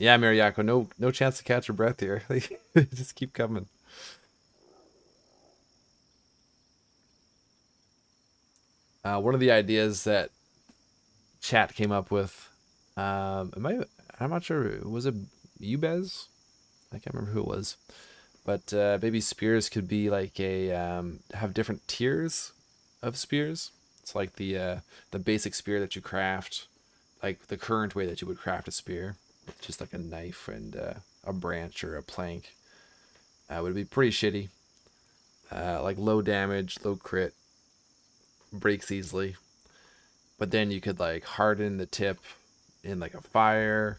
Yeah, Mariako, no chance to catch your breath here. They just keep coming. One of the ideas that chat came up with, I'm not sure, was it Ubez? I can't remember who it was. But maybe spears could be like have different tiers of spears. It's like the basic spear that you craft, like the current way that you would craft a spear, with just like a knife and a branch or a plank, would be pretty shitty. Like low damage, low crit, breaks easily. But then you could like harden the tip in like a fire.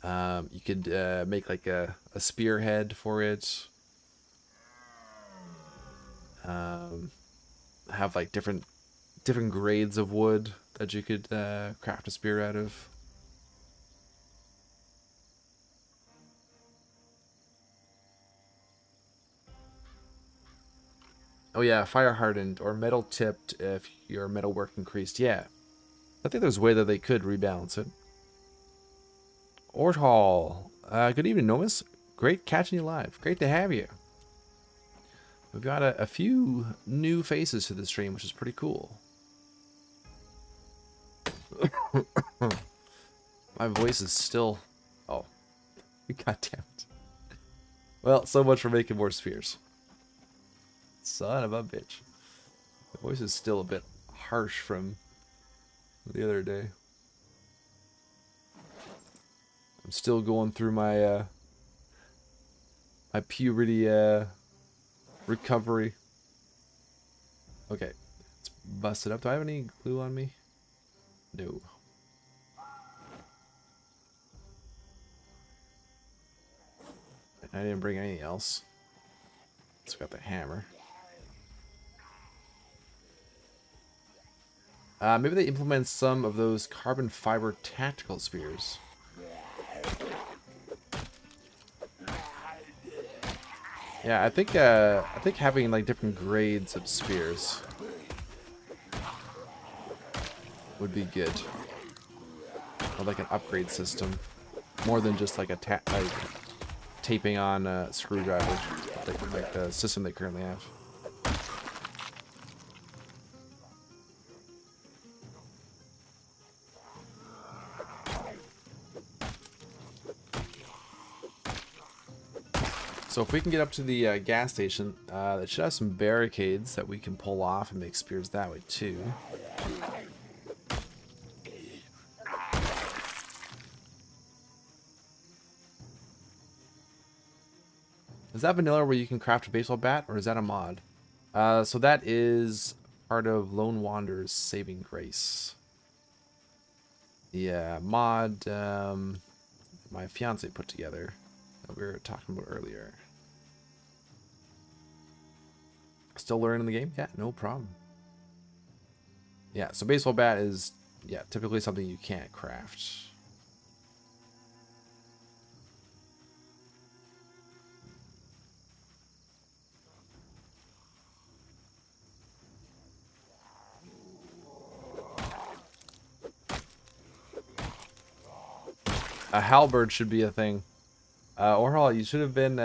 You could make like a spearhead for it. Have like different grades of wood that you could craft a spear out of. Oh yeah, fire hardened or metal tipped if your metal work increased. Yeah, I think there's a way that they could rebalance it. Orthall, good evening, Nomus. Great catching you live. Great to have you. We've got a few new faces to the stream, which is pretty cool. My voice is still... Oh. God damn it. Well, so much for making more spheres. Son of a bitch. My voice is still a bit harsh from the other day. I'm still going through my my puberty recovery. Okay, let's bust it up. Do I have any glue on me? No. I didn't bring anything else. Just got the hammer. Maybe they implement some of those carbon fiber tactical spears. Yeah, I think having like different grades of spears would be good. Or like an upgrade system, more than just like like taping on a screwdriver, like the system they currently have. So if we can get up to the gas station, it should have some barricades that we can pull off and make spears that way too. Is that vanilla where you can craft a baseball bat, or is that a mod? So that is part of Lone Wanderer's Saving Grace. Yeah, mod my fiance put together that we were talking about earlier. Still learning the game? Yeah, no problem. Yeah, so baseball bat is, yeah, typically something you can't craft. A halberd should be a thing. Orhal, you should have been,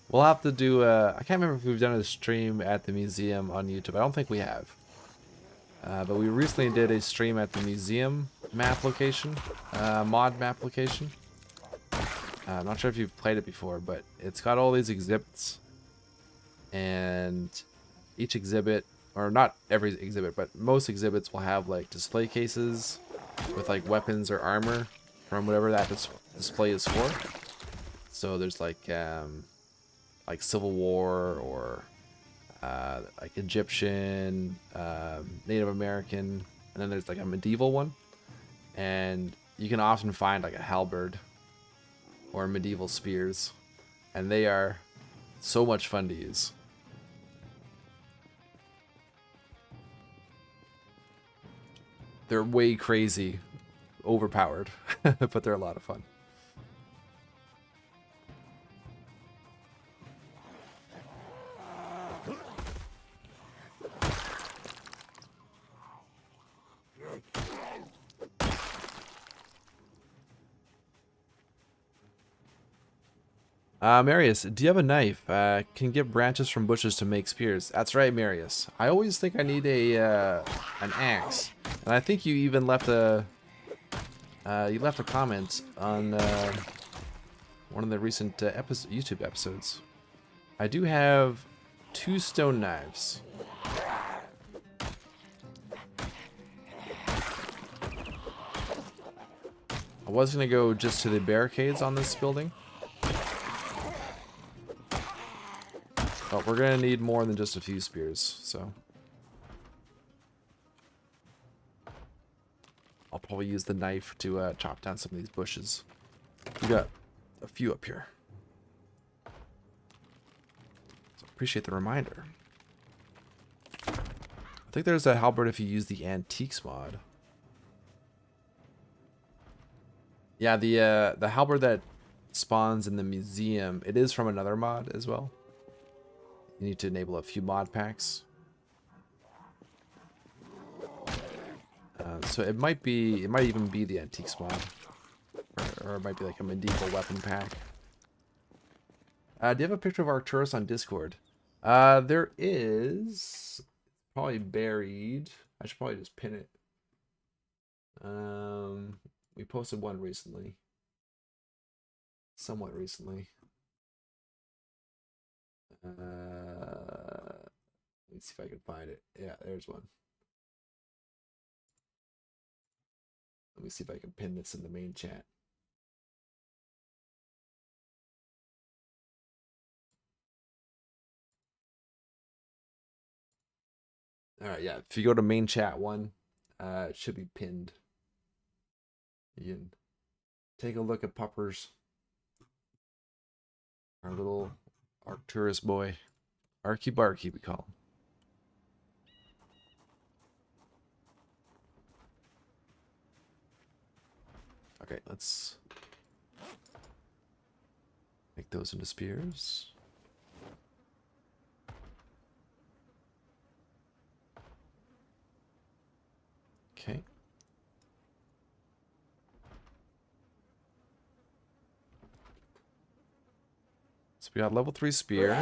we'll have to do, I can't remember if we've done a stream at the museum on YouTube. I don't think we have. But we recently did a stream at the museum map location, mod map location. I'm not sure if you've played it before, but it's got all these exhibits. And each exhibit, or not every exhibit, but most exhibits will have like display cases with like weapons or armor from whatever that display is for. So there's like Civil War or like Egyptian, Native American, and then there's like a medieval one. And you can often find like a halberd or medieval spears, and they are so much fun to use. They're way crazy, overpowered, but they're a lot of fun. Marius, do you have a knife? Can get branches from bushes to make spears. That's right, Marius. I always think I need a an axe, and I think you even left a comment on one of the recent YouTube episodes. I do have 2 stone knives. I was gonna go just to the barricades on this building. But we're gonna need more than just a few spears, so. I'll probably use the knife to chop down some of these bushes. We got a few up here. So appreciate the reminder. I think there's a halberd if you use the antiques mod. Yeah, the halberd that spawns in the museum, it is from another mod as well. You need to enable a few mod packs. So it might even be the antiques mod, or it might be like a medieval weapon pack. Do you have a picture of Arcturus on Discord? There is, probably buried. I should probably just pin it. We posted one recently, somewhat recently. Let me see if I can find it. Yeah, there's one. Let me see if I can pin this in the main chat. All right, yeah. If you go to main chat one, it should be pinned. You can take a look at Puppers, our little Arcturus boy, Arky Barky we call him. Okay, let's make those into spears. Okay. So we got level 3 spear.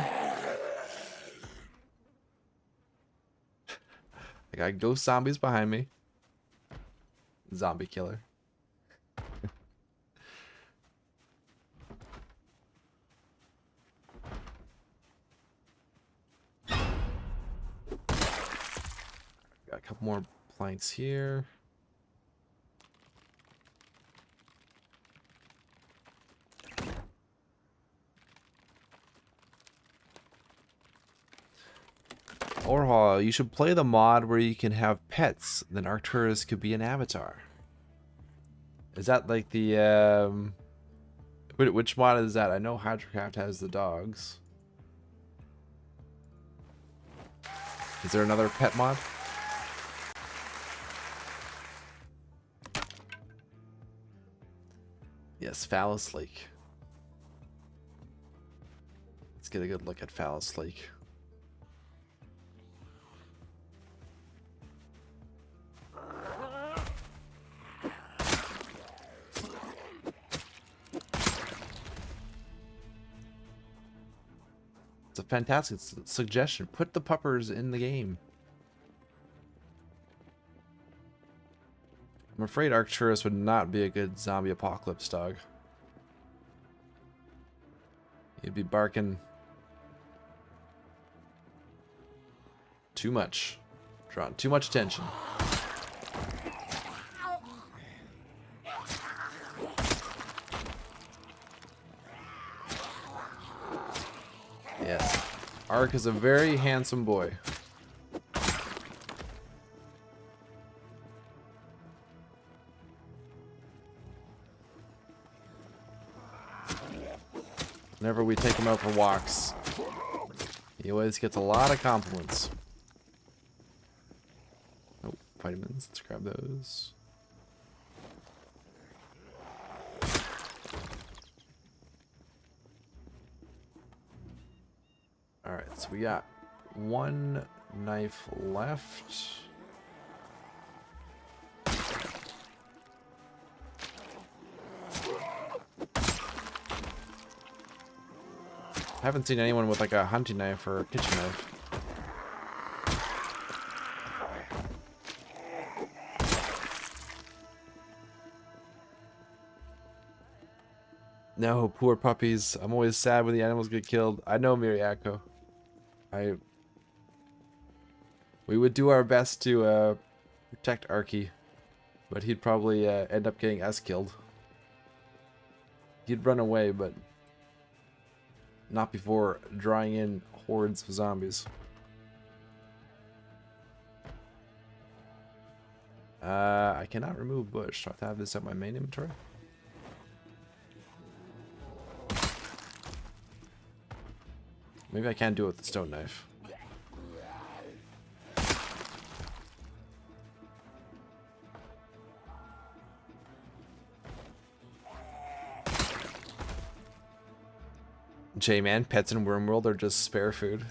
I got ghost zombies behind me. Zombie killer. Got a couple more planks here. Orhal, you should play the mod where you can have pets. Then Arcturus could be an avatar. Is that like the which mod is that? I know Hydrocraft has the dogs. Is there another pet mod? Yes, Phallus Lake. Let's get a good look at Phallus Lake. It's a fantastic suggestion. Put the puppers in the game. I'm afraid Arcturus would not be a good zombie apocalypse dog. He'd be barking too much. Drawing too much attention. Yes. Ark is a very handsome boy. Whenever we take him out for walks, he always gets a lot of compliments. Oh, vitamins. Let's grab those. Alright, so we got one knife left. I haven't seen anyone with like a hunting knife or a kitchen knife. No, poor puppies. I'm always sad when the animals get killed. I know, Miriako. We would do our best to protect Arky, but he'd probably end up getting us killed. He'd run away, but not before drawing in hordes of zombies. I cannot remove bush. Do I have to have this at my main inventory? Maybe I can't do it with the stone knife. J-Man, pets in Wormworld are just spare food.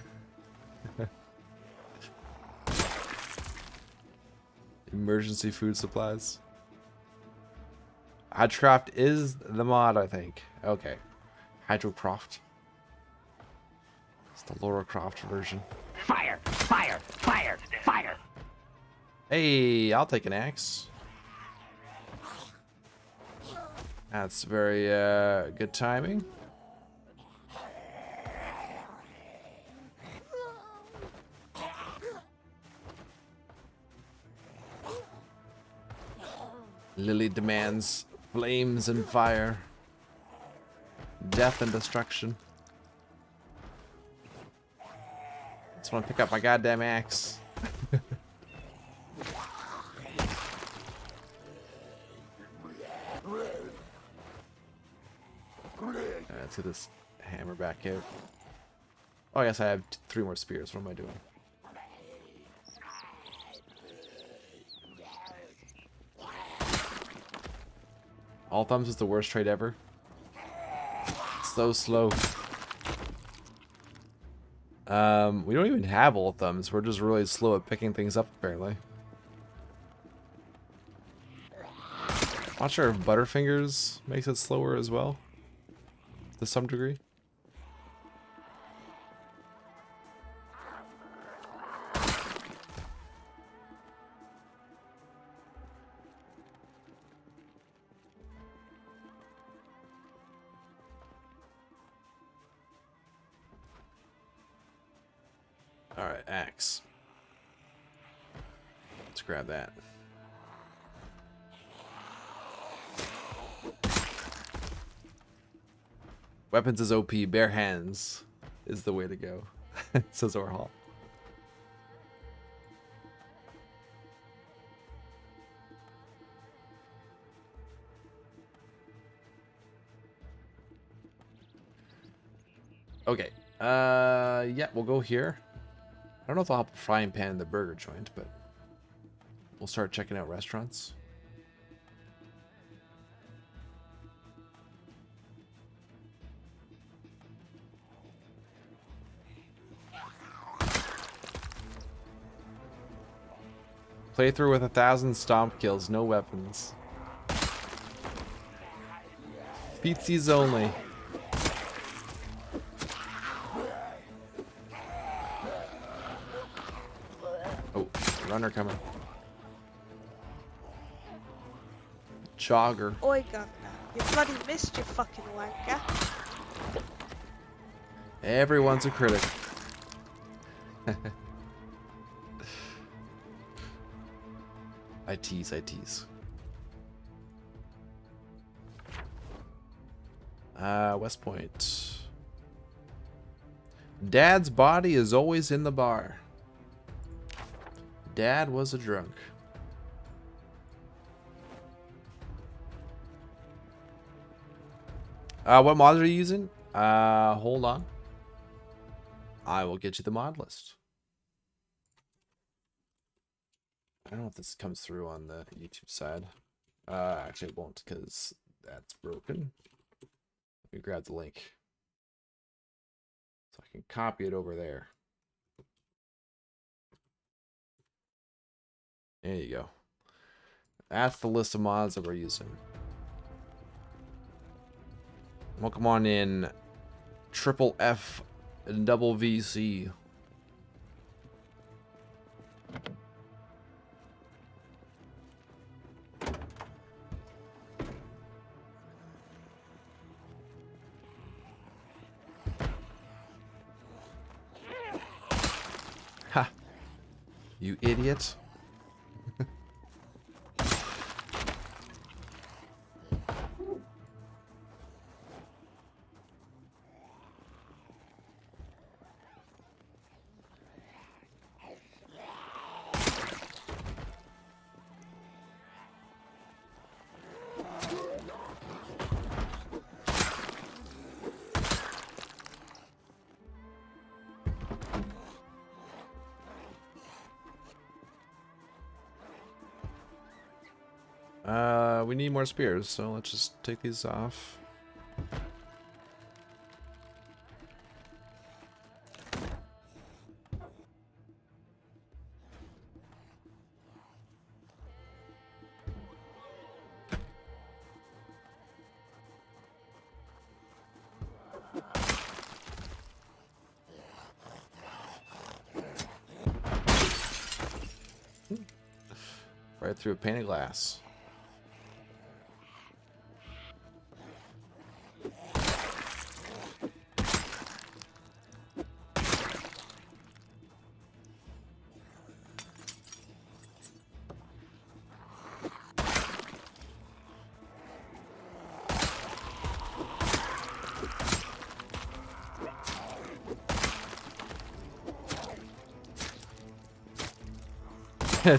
Emergency food supplies. Hydrocraft is the mod, I think. Okay. Hydrocraft. It's the Laura Croft version. Fire! Fire! Fire! Fire! Hey, I'll take an axe. That's very good timing. Lily demands flames and fire, death and destruction. Just want to pick up my goddamn axe. Let's get this hammer back out. Oh, I guess I have 3 more spears. What am I doing? All thumbs is the worst trade ever. So slow. We don't even have all thumbs. We're just really slow at picking things up, apparently. Not sure if Butterfingers makes it slower as well, to some degree. Alright, axe. Let's grab that. Weapons is OP, bare hands is the way to go, says Orhal. Okay, yeah, we'll go here. I don't know if I'll have a frying pan in the burger joint, but we'll start checking out restaurants. Playthrough with 1,000 stomp kills, no weapons. Feetsies only. Oh, runner coming. Jogger. Oi, Gunner. You bloody missed, you fucking wanker. Everyone's a critic. I tease, I tease. West Point. Dad's body is always in the bar. Dad was a drunk. What mods are you using? Hold on. I will get you the mod list. I don't know if this comes through on the YouTube side. Actually it won't because that's broken. Let me grab the link. So I can copy it over there. There you go. That's the list of mods that we're using. Welcome on in, Triple F and Double VC. Ha! You idiot. We need more spears, so let's just take these off. Right through a pane of glass.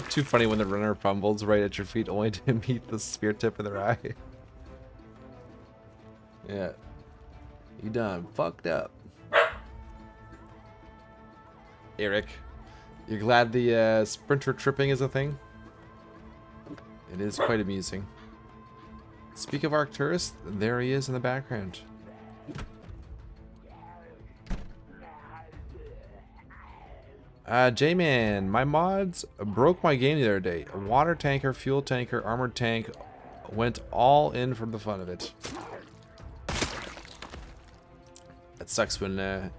Too funny when the runner fumbles right at your feet only to meet the spear tip in their eye. Yeah. You done fucked up. Eric, you're glad the sprinter tripping is a thing? It is quite amusing. Speak of Arcturus, there he is in the background. J-Man, my mods broke my game the other day. A water tanker, fuel tanker, armored tank went all in for the fun of it. That sucks when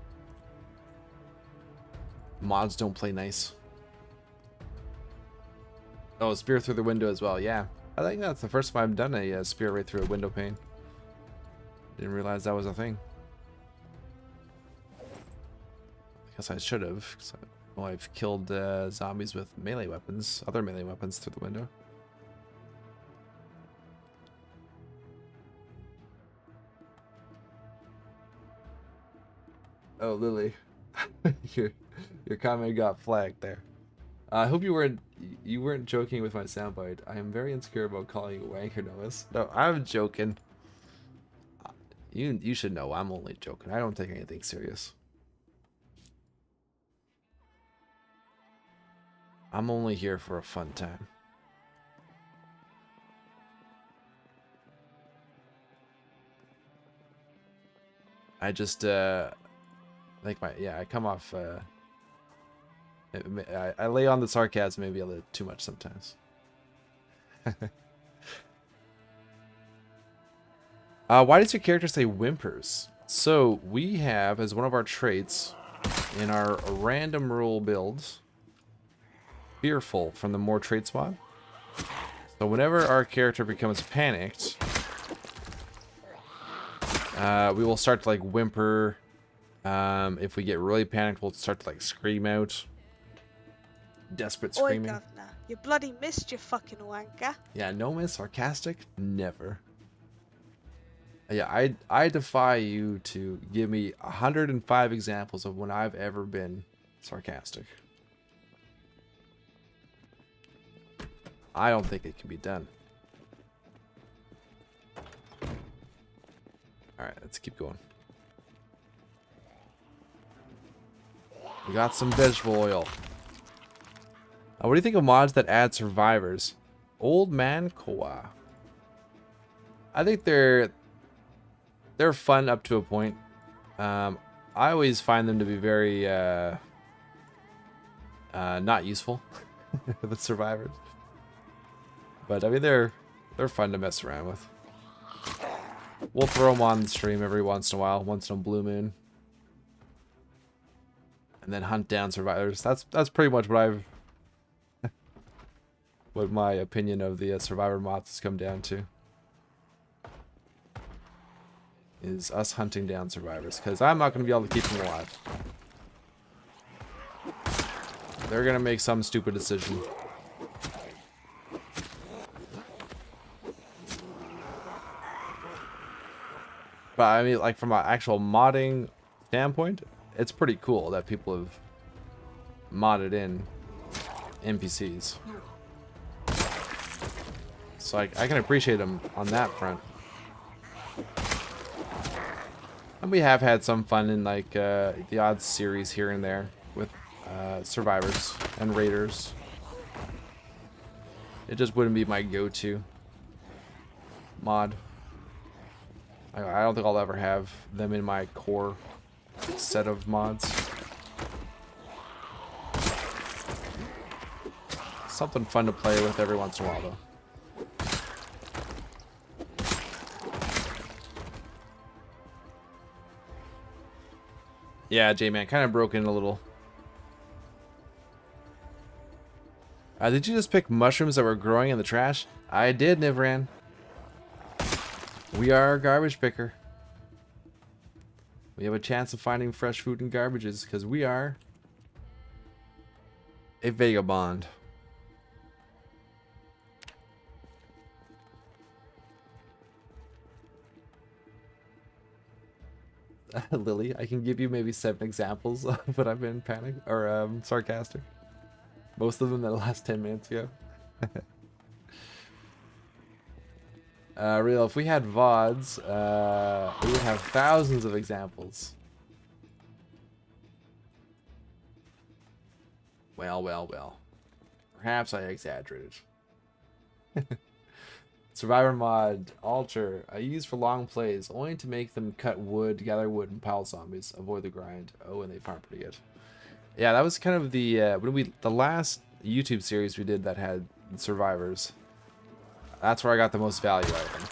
mods don't play nice. Oh, spear through the window as well. Yeah, I think that's the first time I've done a spear right through a window pane. Didn't realize that was a thing. I guess I should have. Well, I've killed zombies with melee weapons, other melee weapons through the window. Oh, Lily, your comment got flagged there. I hope you weren't joking with my soundbite. I am very insecure about calling you a wanker, Noahs. No, I'm joking. You should know I'm only joking. I don't take anything serious. I'm only here for a fun time. I just like I come off I lay on the sarcasm maybe a little too much sometimes. Why does your character say whimpers? So we have as one of our traits in our random rule builds fearful from the more traits mod. So whenever our character becomes panicked, we will start to like whimper. If we get really panicked, we'll start to like scream out. Desperate Oi, screaming. governor, you bloody missed, you fucking wanker. Yeah, no miss, sarcastic, never. Yeah, I defy you to give me 105 examples of when I've ever been sarcastic. I don't think it can be done. Alright, let's keep going. We got some vegetable oil. What do you think of mods that add survivors? Old Man Koa. I think they're fun up to a point. I always find them to be very not useful. The survivors. But I mean they're fun to mess around with. We'll throw them on the stream every once in a while, once in a blue moon. And then hunt down survivors. That's pretty much what I've what my opinion of the survivor mods has come down to. Is us hunting down survivors, because I'm not going to be able to keep them alive. They're going to make some stupid decision. But I mean, like from an actual modding standpoint, it's pretty cool that people have modded in NPCs. So I can appreciate them on that front. And we have had some fun in like the odd series here and there with survivors and raiders. It just wouldn't be my go-to. mod. I don't think I'll ever have them in my core set of mods. Something fun to play with every once in a while, though. Yeah, J-Man, kind of broke in a little. Did you just pick mushrooms that were growing in the trash? I did, Nivran. We are a garbage picker. We have a chance of finding fresh food in garbages because we are a vagabond. Lily, I can give you maybe 7 examples of when I've been panic or sarcastic. Most of them the last 10 minutes ago. Real, if we had VODs, we would have thousands of examples. Well, well, well. Perhaps I exaggerated. Survivor mod, altar. I use for long plays, only to make them cut wood, gather wood, and pile zombies. Avoid the grind. Oh, and they farm pretty good. Yeah, that was kind of the the last YouTube series we did that had survivors. That's where I got the most value out of them.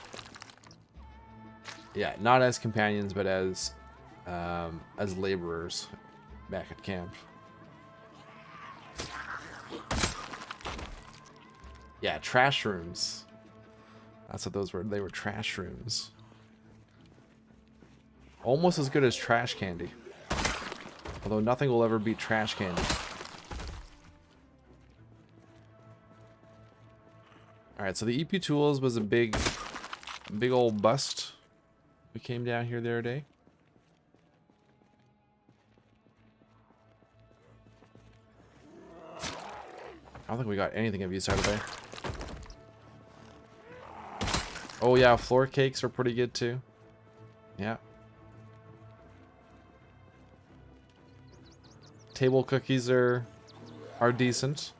Yeah, not as companions, but as laborers back at camp. Yeah, trash rooms. That's what those were. They were trash rooms. Almost as good as trash candy. Although nothing will ever beat trash candy. Alright, so the EP Tools was a big old bust. We came down here the other day. I don't think we got anything of use out of there. Oh yeah, floor cakes are pretty good too. Yeah. Table cookies are decent.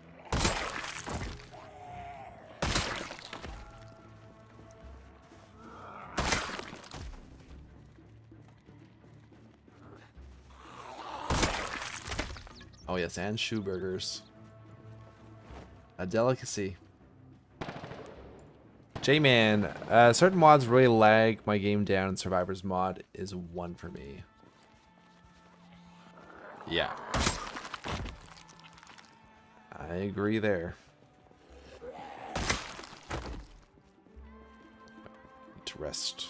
Oh yes, and shoe burgers. A delicacy. J-Man, certain mods really lag my game down, and Survivor's mod is one for me. Yeah. I agree there. To rest.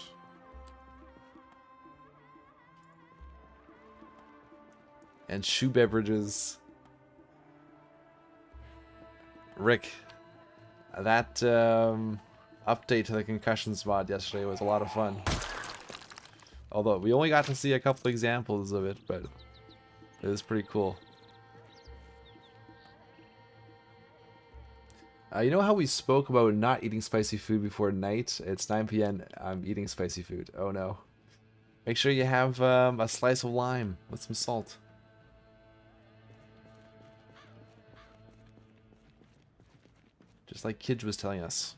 And shoe beverages. Rick, that update to the concussions mod yesterday was a lot of fun. Although we only got to see a couple examples of it, but it was pretty cool. You know how we spoke about not eating spicy food before night? It's 9 p.m. I'm eating spicy food. Oh no. Make sure you have a slice of lime with some salt. Just like Kidge was telling us.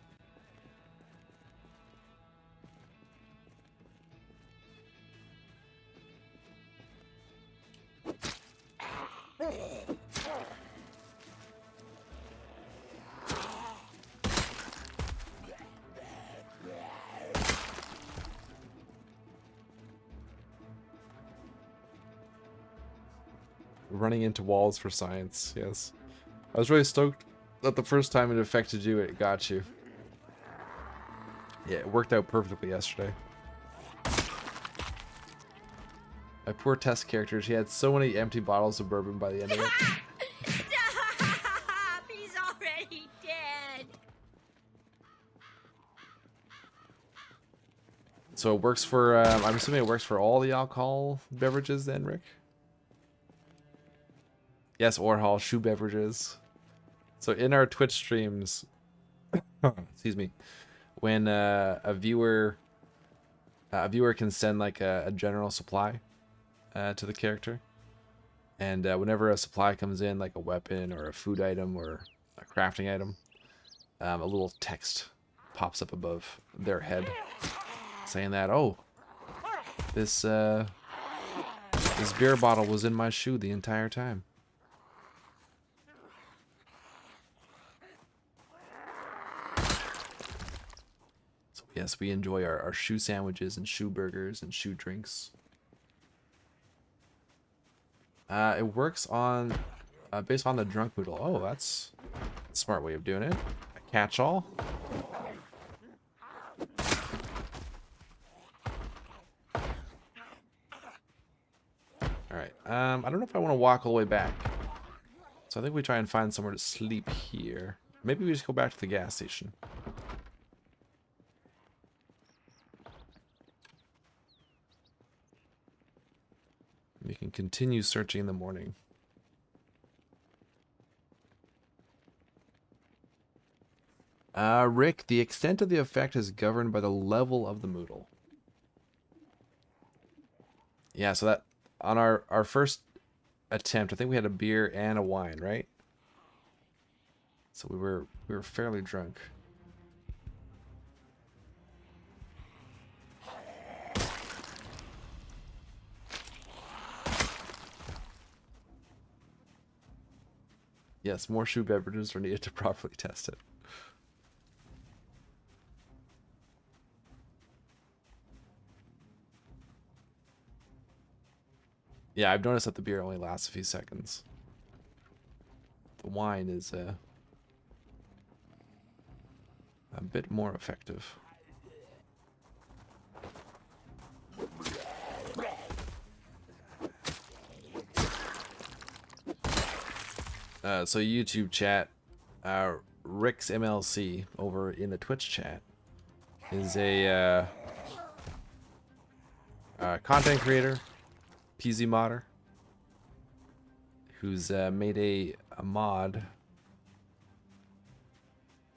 Running into walls for science, yes. I was really stoked that the first time it affected you, it got you. Yeah, it worked out perfectly yesterday. My poor test character, she had so many empty bottles of bourbon by the end of it. Stop! He's already dead. So it works for, I'm assuming it works for all the alcohol beverages then, Rick? Yes, Orhall, shoe beverages. So in our Twitch streams, excuse me, when a viewer can send like a general supply to the character, and whenever a supply comes in, like a weapon or a food item or a crafting item, a little text pops up above their head, saying that, oh, this beer bottle was in my shoe the entire time. So yes, we enjoy our shoe sandwiches and shoe burgers and shoe drinks. It works on based on the drunk noodle. Oh, that's a smart way of doing it. A catch-all. Alright, I don't know if I want to walk all the way back. So I think we try and find somewhere to sleep here. Maybe we just go back to the gas station. We can continue searching in the morning. Rick, the extent of the effect is governed by the level of the Moodle. Yeah, so that on our first attempt, I think we had a beer and a wine, right? So we were fairly drunk. Yes, more shoe beverages are needed to properly test it. Yeah, I've noticed that the beer only lasts a few seconds. The wine is a bit more effective. So YouTube chat, Rick's MLC over in the Twitch chat is a content creator, PZ modder, who's made a mod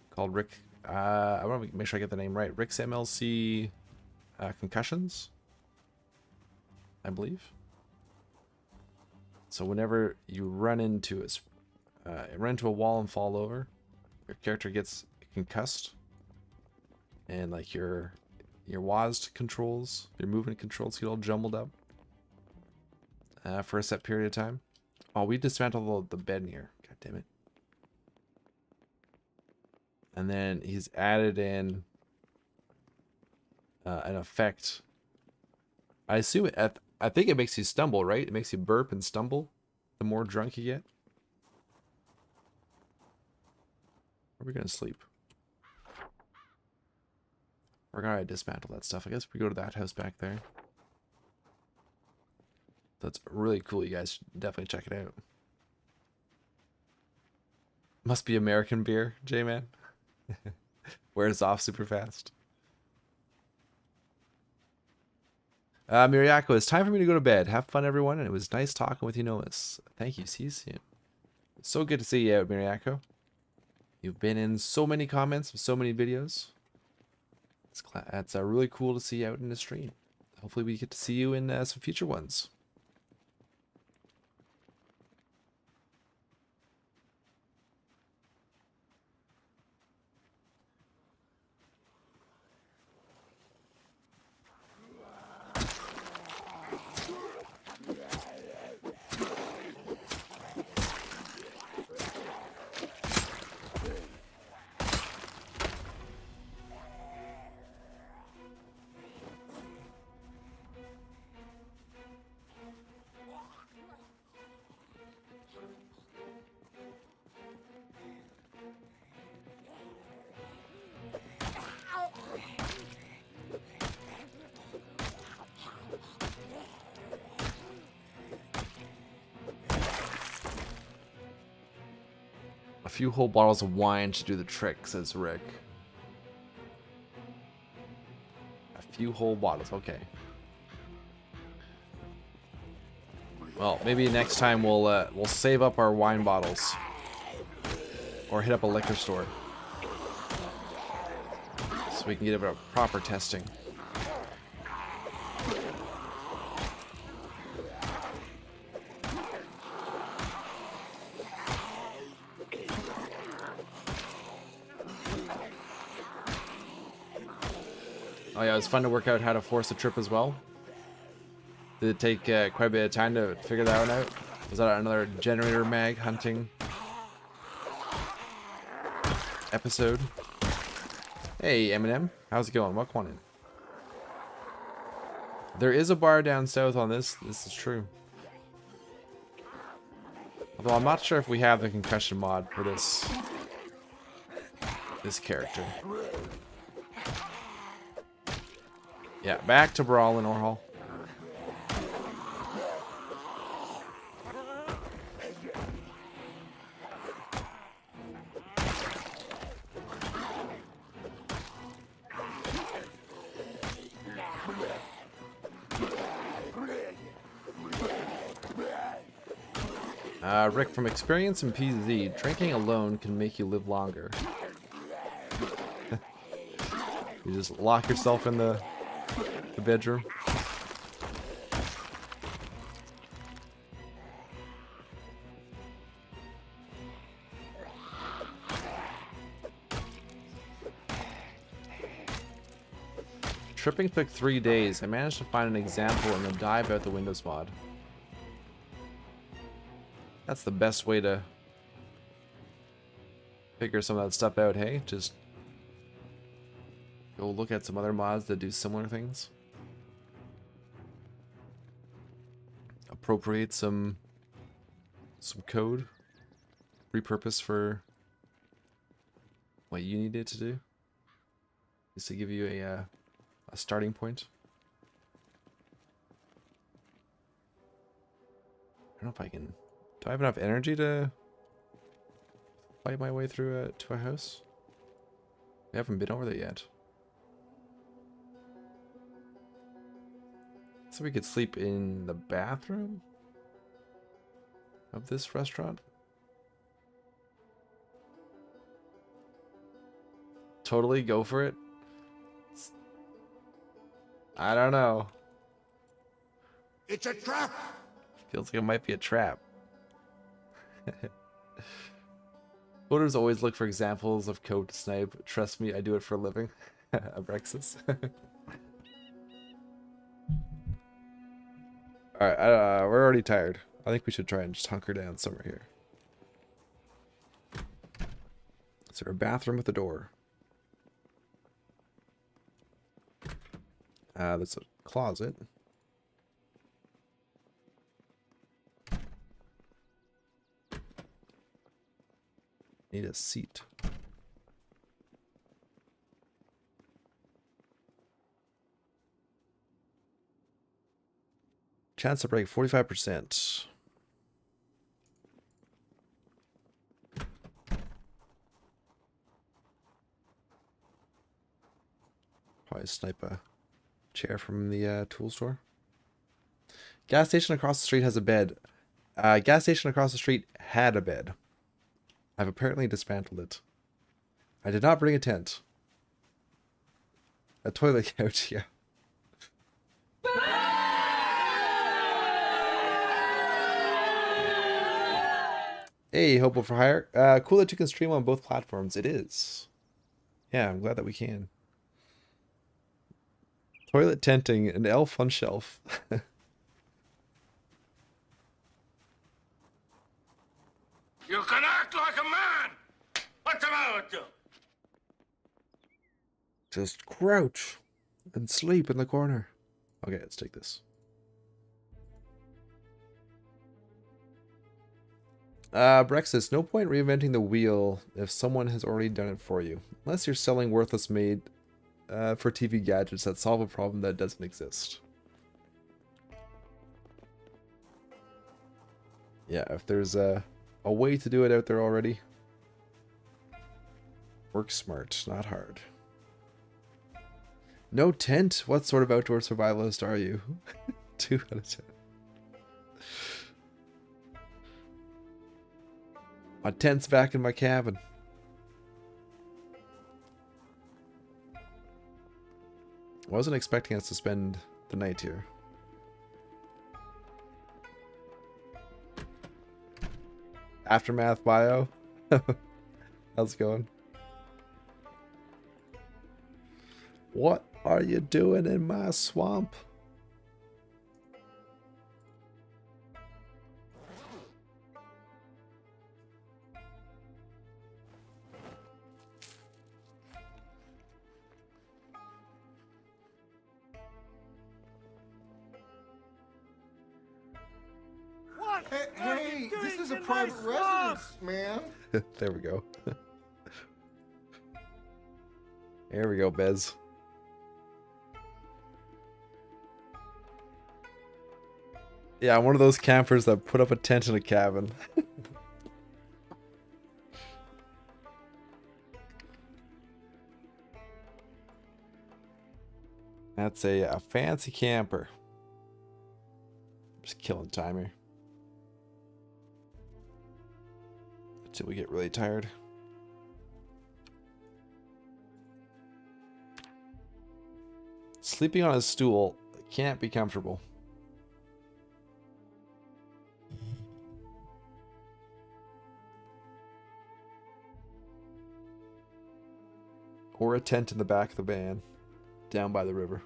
called Rick. I want to make sure I get the name right. Rick's MLC Concussions, I believe. So whenever you run into a wall and fall over, your character gets concussed, and like your WASD controls, your movement controls get all jumbled up for a set period of time. Oh, we dismantled the bed in here. God damn it. And then he's added in an effect. I assume I think it makes you stumble, right? It makes you burp and stumble the more drunk you get. Are we gonna sleep? We're gonna dismantle that stuff. I guess we go to that house back there. That's really cool. You guys should definitely check it out. Must be American beer, J-Man. Wears off super fast. Miriako, it's time for me to go to bed. Have fun, everyone, and it was nice talking with you, Nomis. Thank you. See you soon. It's so good to see you out, Miriako. You've been in so many comments, so many videos. It's really cool to see you out in the stream. Hopefully we get to see you in some future ones. A few whole bottles of wine should do the trick, says Rick. A few whole bottles, okay. Well, maybe next time we'll save up our wine bottles, or hit up a liquor store, so we can get a proper testing. Oh yeah, it was fun to work out how to force a trip as well. Did it take quite a bit of time to figure that one out? Was that another generator mag hunting episode? Hey Eminem, how's it going? Welcome on in. There is a bar down south on this. This is true. Although I'm not sure if we have the concussion mod for this character. Yeah, back to Brawl in Orhall. Rick, from experience in PZ, drinking alone can make you live longer. You just lock yourself in the bedroom. Tripping took 3 days. I managed to find an example in the dive out the windows mod. That's the best way to figure some of that stuff out, hey? Just go look at some other mods that do similar things. Appropriate some code. Repurpose for what you needed to do. Just to give you a starting point. I don't know if I can... Do I have enough energy to fight my way through to a house? We haven't been over there yet. So we could sleep in the bathroom of this restaurant? Totally go for it. I don't know. It's a trap! Feels like it might be a trap. Voters always look for examples of code to snipe. Trust me, I do it for a living. Abrexis. Alright, we're already tired. I think we should try and just hunker down somewhere here. Is there a bathroom with a door? There's a closet. Need a seat. Chance to break 45%. Probably snipe a chair from the tool store. Gas station across the street has a bed. Gas station across the street had a bed. I've apparently dismantled it. I did not bring a tent. A toilet couch, yeah. Hey, Hobo for Hire. Cool that you can stream on both platforms. It is. Yeah, I'm glad that we can. Toilet tenting, an elf on shelf. You can act like a man! What's the matter with you? Just crouch and sleep in the corner. Okay, let's take this. Brexis, no point reinventing the wheel if someone has already done it for you. Unless you're selling worthless made for TV gadgets that solve a problem that doesn't exist. Yeah, if there's a way to do it out there already. Work smart, not hard. No tent? What sort of outdoor survivalist are you? 2 out of 10. My tent's back in my cabin. I wasn't expecting us to spend the night here. Aftermath bio. How's it going? What are you doing in my swamp? Hey, this is a private residence, man. There we go. There we go, Bez. Yeah, I'm one of those campers that put up a tent in a cabin. That's a fancy camper. Just killing time here. Until we get really tired. Sleeping on a stool can't be comfortable. Or a tent in the back of the van, down by the river.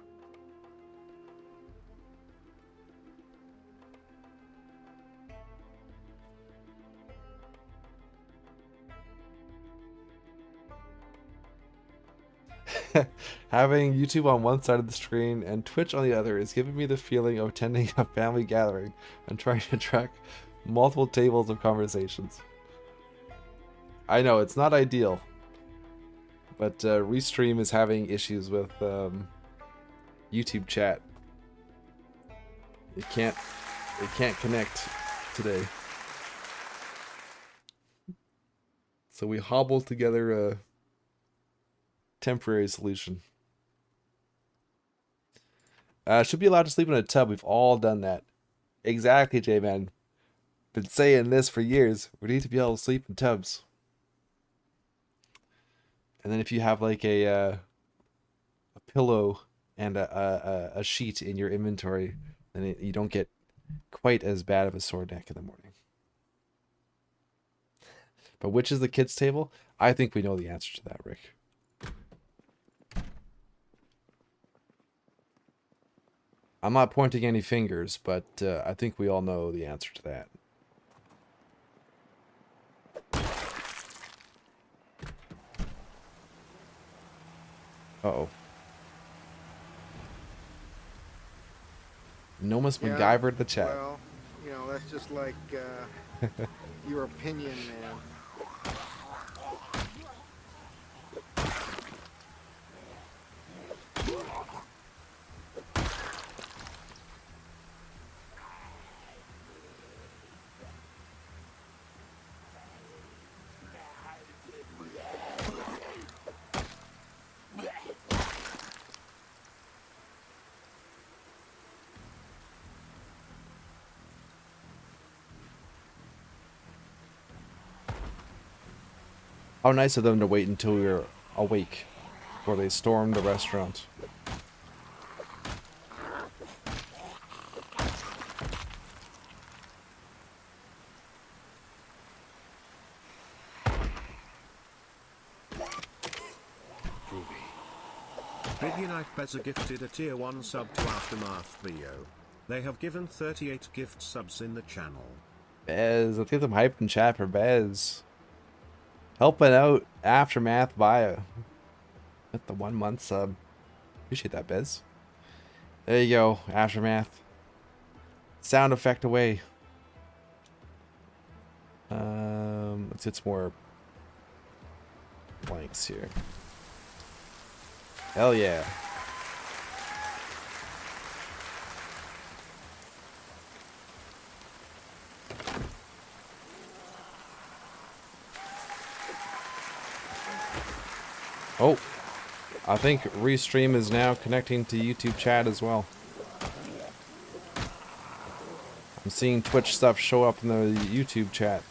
Having YouTube on one side of the screen and Twitch on the other is giving me the feeling of attending a family gathering and trying to track multiple tables of conversations. I know, it's not ideal. But Restream is having issues with YouTube chat. It can't connect today. So we hobbled together a temporary solution. Should be allowed to sleep in a tub. We've all done that. Exactly, J-Man. Been saying this for years. We need to be able to sleep in tubs. And then if you have like a pillow and a sheet in your inventory, then you don't get quite as bad of a sore neck in the morning. But which is the kids' table? I think we know the answer to that, Rick. I'm not pointing any fingers, but I think we all know the answer to that. Uh-oh. Nomus MacGyvered the chat. Well, you know, that's just like your opinion, man. How nice of them to wait until we were awake before they stormed the restaurant. Biggie Knight Bezza gifted a tier 1 sub to Aftermath video. They have given 38 gift subs in the channel. Bez, let's get them hyped in chat for Bez. Helping out Aftermath via with the 1 month sub. Appreciate that, Bez. There you go, Aftermath. Sound effect away. Let's get some more blanks here. Hell yeah. Oh, I think Restream is now connecting to YouTube chat as well. I'm seeing Twitch stuff show up in the YouTube chat.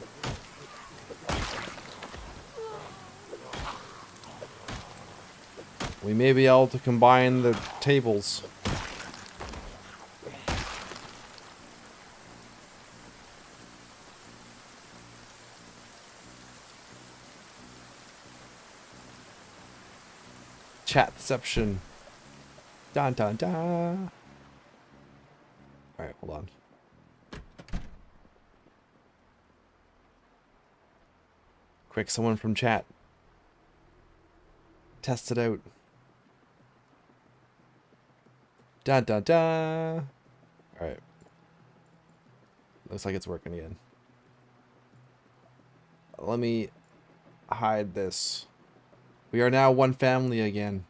We may be able to combine the tables. Chatception. Dun dun dun. Alright, hold on. Quick, someone from chat. Test it out. Dun dun dun. Alright. Looks like it's working again. Let me hide this. We are now one family again.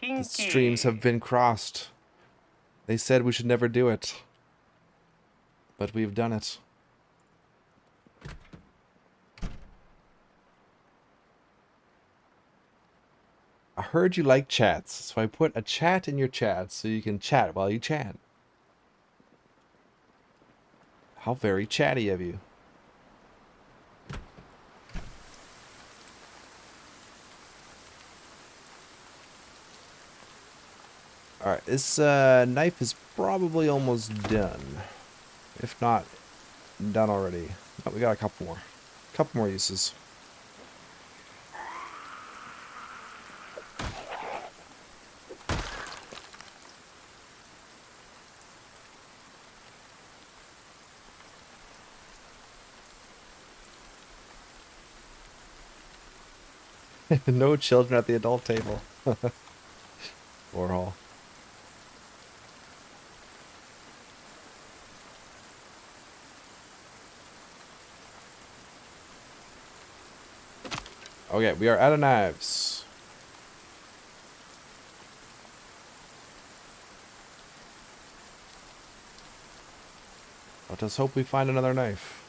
The streams have been crossed. They said we should never do it. But we've done it. I heard you like chats, so I put a chat in your chat so you can chat while you chat. How very chatty of you. Alright, this knife is probably almost done. If not done already. Oh, we got a couple more. Couple more uses. No children at the adult table. Warhol. Okay, we are out of knives. Let us hope we find another knife.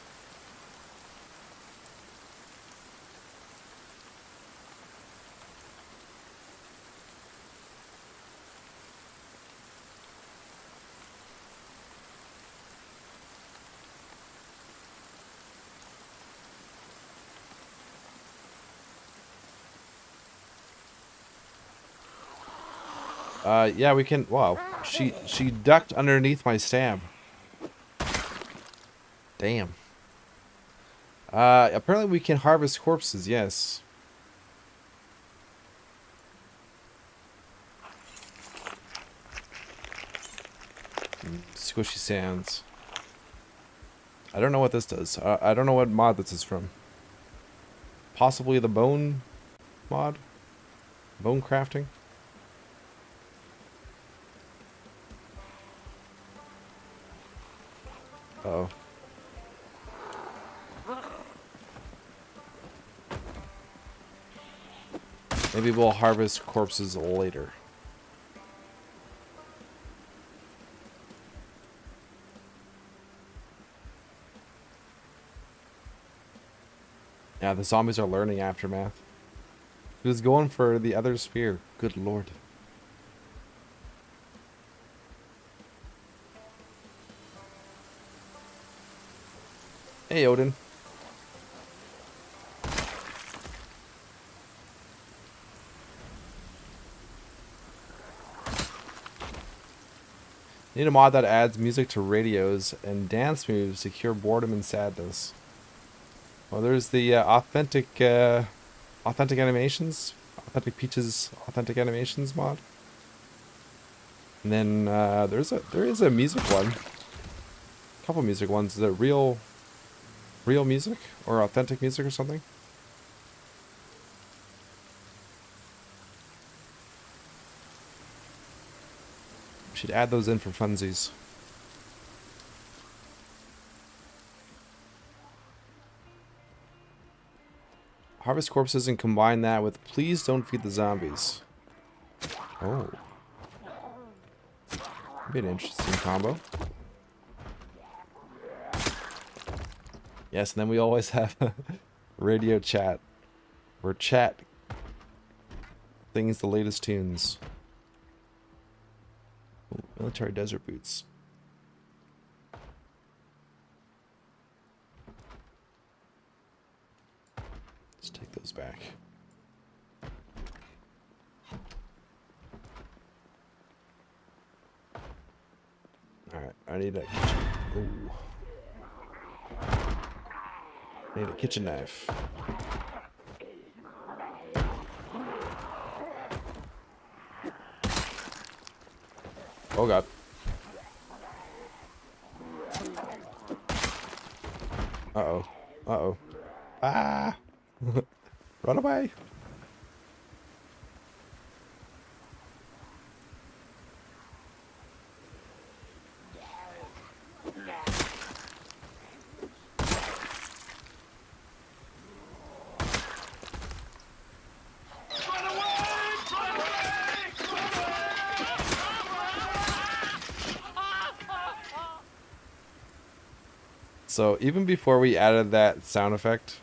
Yeah, we can. Wow, she ducked underneath my stab. Damn. Apparently we can harvest corpses. Yes. Squishy sounds. I don't know what this does. I don't know what mod this is from. Possibly the bone mod? Bone crafting? Uh-oh. Maybe we'll harvest corpses later. Yeah, the zombies are learning Aftermath. He was going for the other spear. Good lord. Hey, Odin. Need a mod that adds music to radios and dance moves to cure boredom and sadness. Well, there's the authentic animations, authentic Peaches, authentic animations mod. And then there is a music one. A couple music ones. Is it real music or authentic music or something? Should add those in for funsies. Harvest corpses and combine that with please don't feed the zombies. Oh. That'd be an interesting combo. Yes, and then we always have radio chat. Where chat sings the latest tunes. Ooh, military desert boots. Let's take those back. Alright, I need a... Ooh. I need a kitchen knife. Oh god. Uh-oh. Uh-oh. Ah! Run away! So even before we added that sound effect,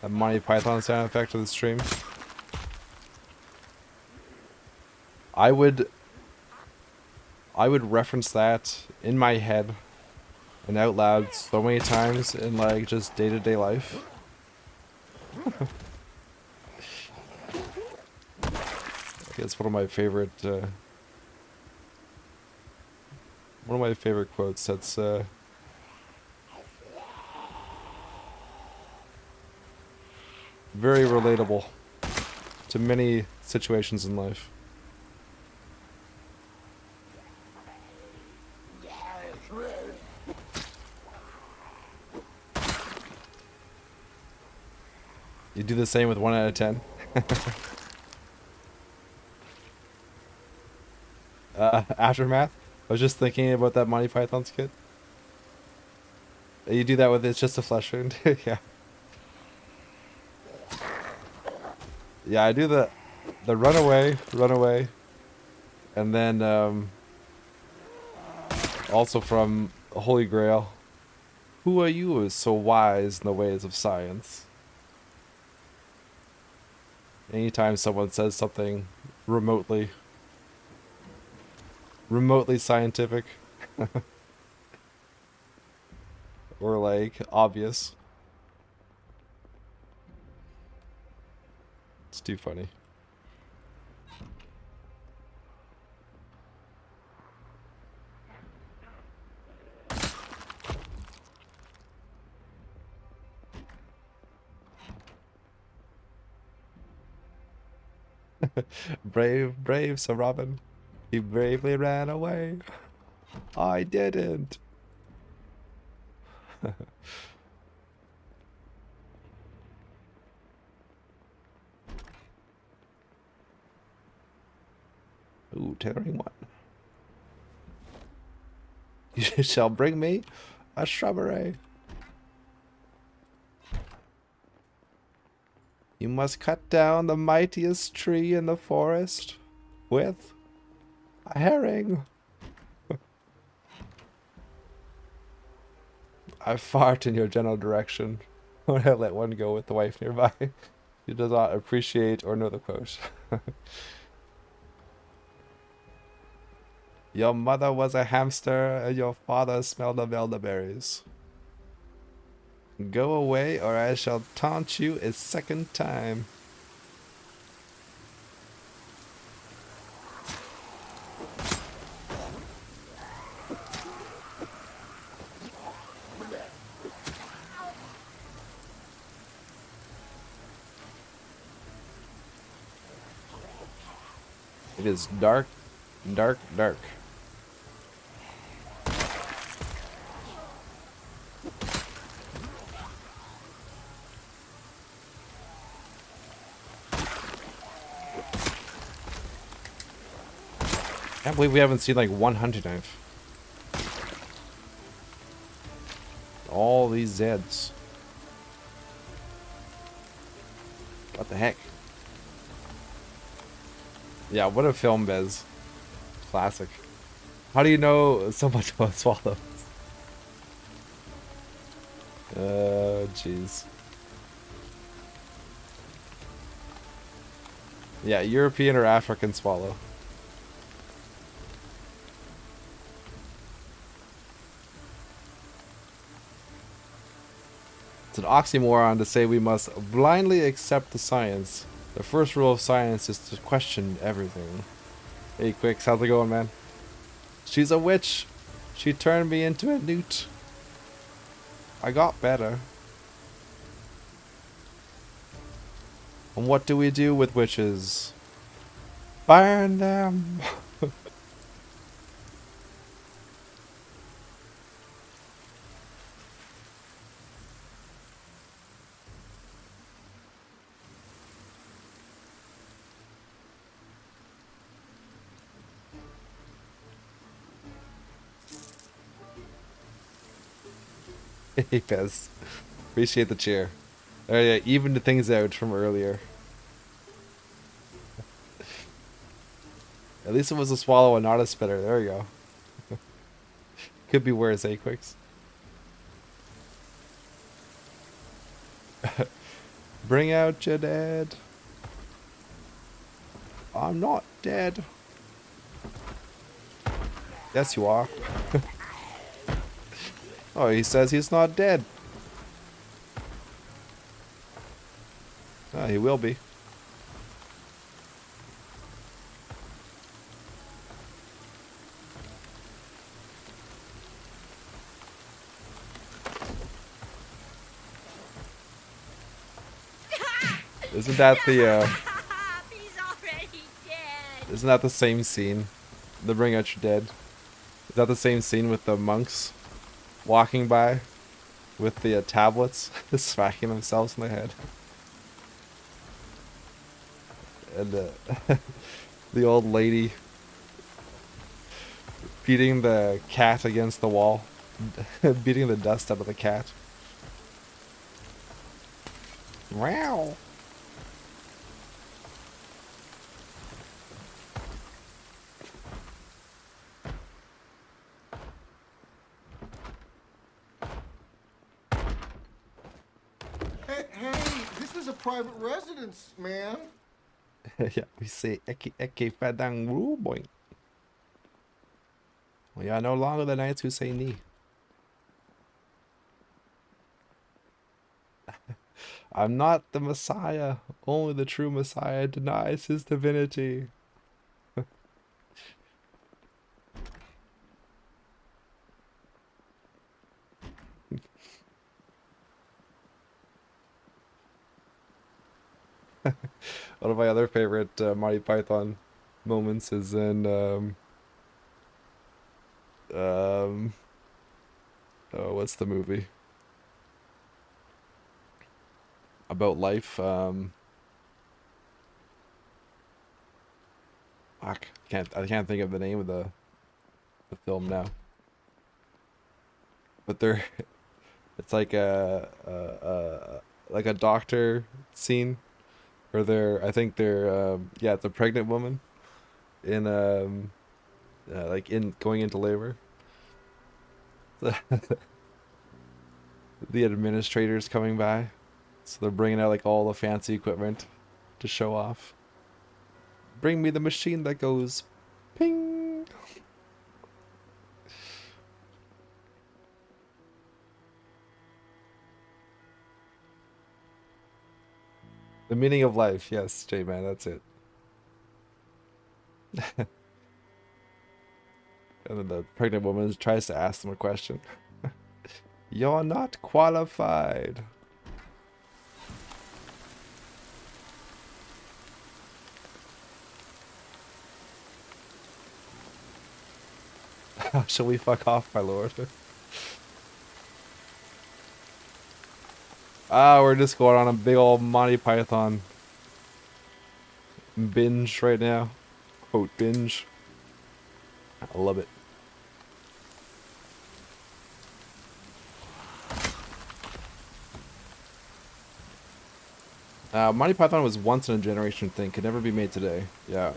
that Monty Python sound effect to the stream, I would reference that in my head and out loud so many times in like just day-to-day life. It's one of my favorite quotes. That's very relatable to many situations in life. You do the same with 1 out of 10. Aftermath. I was just thinking about that Monty Python skit. You do that with It's Just a Flesh Wound. Yeah. Yeah, I do the run away, and then also from Holy Grail. Who are you so wise in the ways of science? Anytime someone says something remotely scientific or like obvious, it's too funny. Brave Sir Robin. He bravely ran away. I didn't. Ooh, tailoring one. You shall bring me a shrubbery. You must cut down the mightiest tree in the forest with a herring. I fart in your general direction when I let one go with the wife nearby. She does not appreciate or know the quote. Your mother was a hamster and your father smelled of elderberries. Go away or I shall taunt you a second time. It is dark, dark, dark. I can't believe we haven't seen like one hunting knife. All these Zeds. What the heck? Yeah, what a film, Bez. Classic. How do you know so much about swallows? Jeez. Yeah, European or African swallow. It's an oxymoron to say we must blindly accept the science. The first rule of science is to question everything. Hey, Quicks, how's it going, man? She's a witch. She turned me into a newt. I got better. And what do we do with witches? Burn them! Yes. Appreciate the cheer. Oh yeah, even the things out from earlier. At least it was a swallow and not a spitter. There we go. Could be worse, eh, Quicks? Bring out your dead. I'm not dead. Yes, you are. Oh, he says he's not dead. Oh, he will be. Isn't that the He's already dead. isn't that the same scene? The Bring Out Your Dead. Is that the same scene with the monks walking by with the tablets, smacking themselves in the head? And the old lady beating the cat against the wall, beating the dust out of the cat. Wow. Hey, this is a private residence, man. Yeah, we say eke fadang ru boing. We are no longer the knights who say ni. I'm not the Messiah. Only the true Messiah denies his divinity. One of my other favorite Monty Python moments is in oh, what's the movie about life? Fuck, I can't think of the name of the film now. But they're it's like a doctor scene. Or I think they're, yeah, it's a pregnant woman in, like going into labor. The administrator's coming by, so they're bringing out like all the fancy equipment to show off. Bring me the machine that goes ping. The meaning of life, yes, J-Man, that's it. And then the pregnant woman tries to ask them a question. You're not qualified. Shall we fuck off, my lord? Ah, we're just going on a big old Monty Python binge right now. Quote binge. I love it. Monty Python was once in a generation thing, could never be made today. Yeah.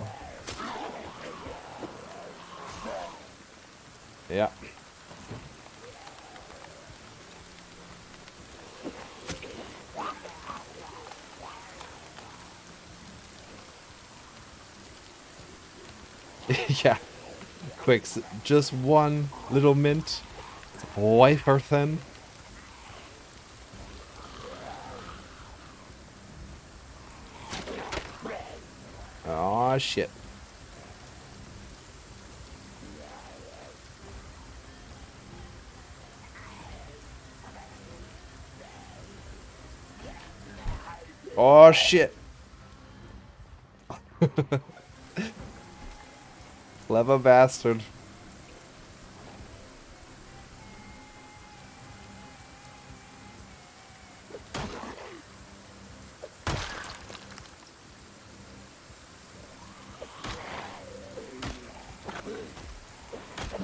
Yeah. Yeah. Quick, just one little mint. Wipe her thin. Aw, shit. Oh shit. Clever bastard.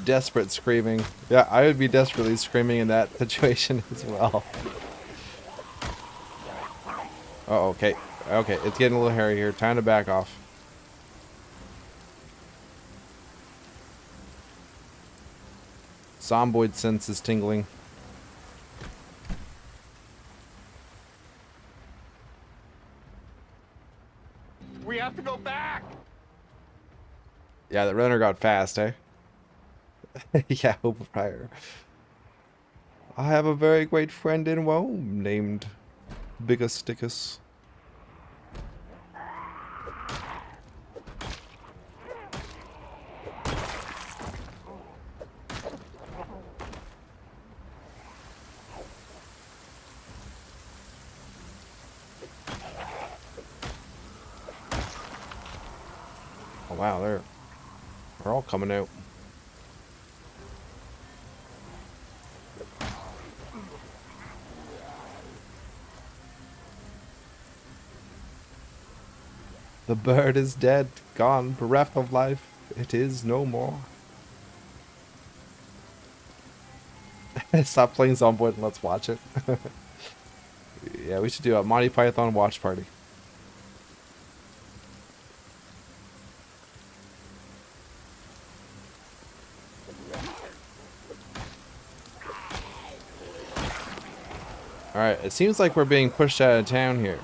Desperate screaming. Yeah, I would be desperately screaming in that situation as well. Oh, okay. Okay, it's getting a little hairy here. Time to back off. Zomboid sense is tingling. We have to go back! Yeah, the runner got fast, eh? Yeah, Prior. I have a very great friend in Rome named Bigasticus. Oh wow, they're all coming out. The bird is dead, gone, bereft of life. It is no more. Stop playing Zomboid and let's watch it. Yeah, we should do a Monty Python watch party. Alright, it seems like we're being pushed out of town here.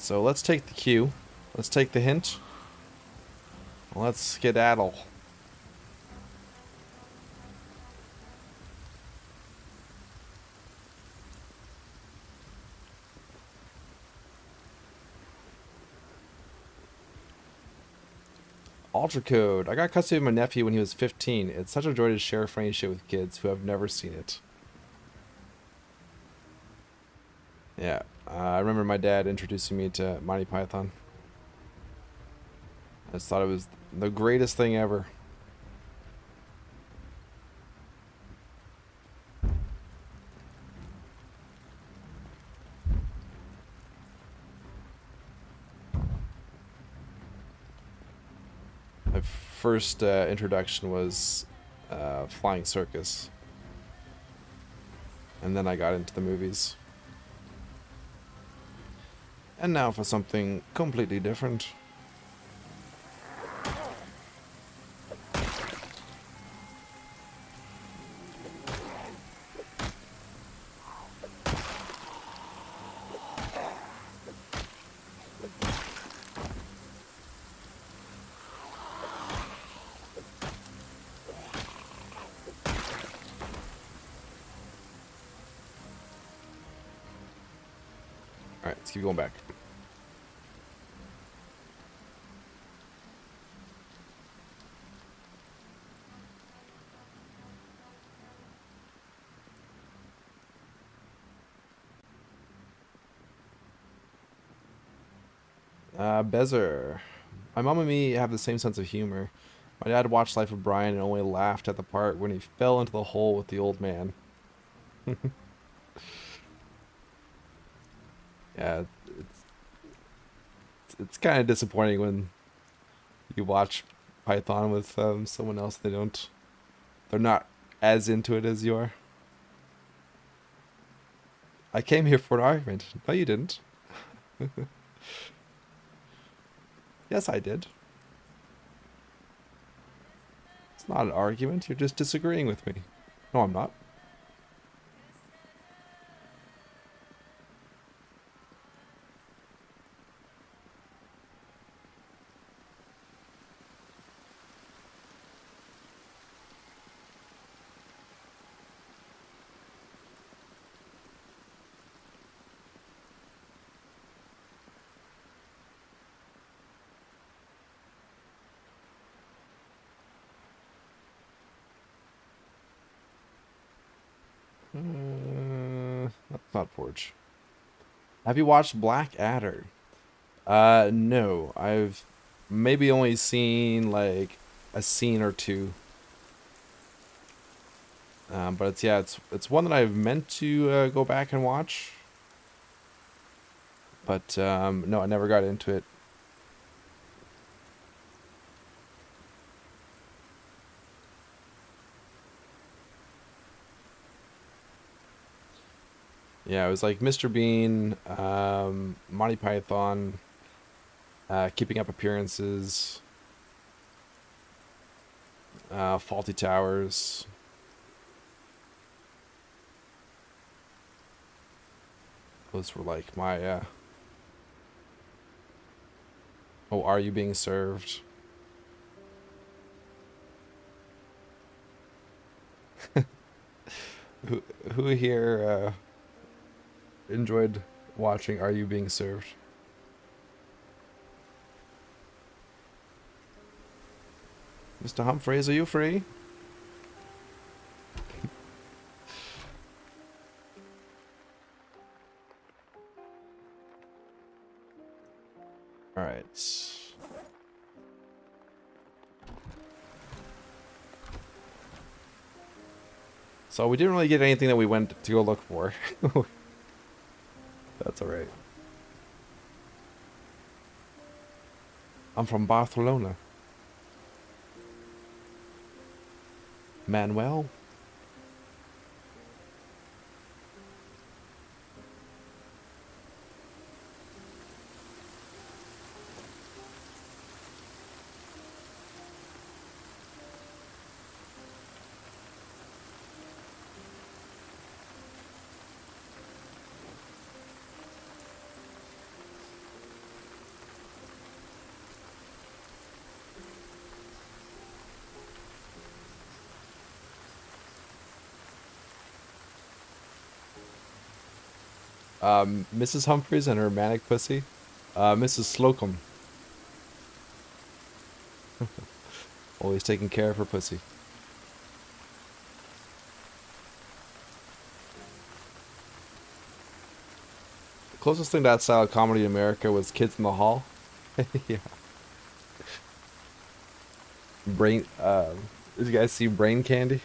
So let's take the cue. Let's take the hint. Let's skedaddle. Ultra Code. I got custody of my nephew when he was 15. It's such a joy to share funny shit with kids who have never seen it. Yeah, I remember my dad introducing me to Monty Python. I just thought it was the greatest thing ever. My first introduction was Flying Circus. And then I got into the movies. And now for something completely different. Alright, let's keep going back. Bezer. My mom and me have the same sense of humor. My dad watched Life of Brian and only laughed at the part when he fell into the hole with the old man. Yeah, it's kind of disappointing when you watch Python with someone else. They're not as into it as you are. I came here for an argument. No, you didn't. Yes, I did. It's not an argument. You're just disagreeing with me. No, I'm not. That's not Forge. Have you watched Black Adder? No. I've maybe only seen like a scene or two. But it's one that I've meant to go back and watch. But no, I never got into it. Yeah, it was like Mr. Bean, Monty Python, Keeping Up Appearances, Faulty Towers. Those were like my, oh, Are You Being Served? Who here enjoyed watching Are You Being Served? Mr. Humphreys, are you free? Alright. So we didn't really get anything that we went to go look for. That's alright. I'm from Barcelona. Manuel? Mrs. Humphreys and her manic pussy. Mrs. Slocum. Always taking care of her pussy. The closest thing to that style of comedy in America was Kids in the Hall. Yeah. Brain, did you guys see Brain Candy?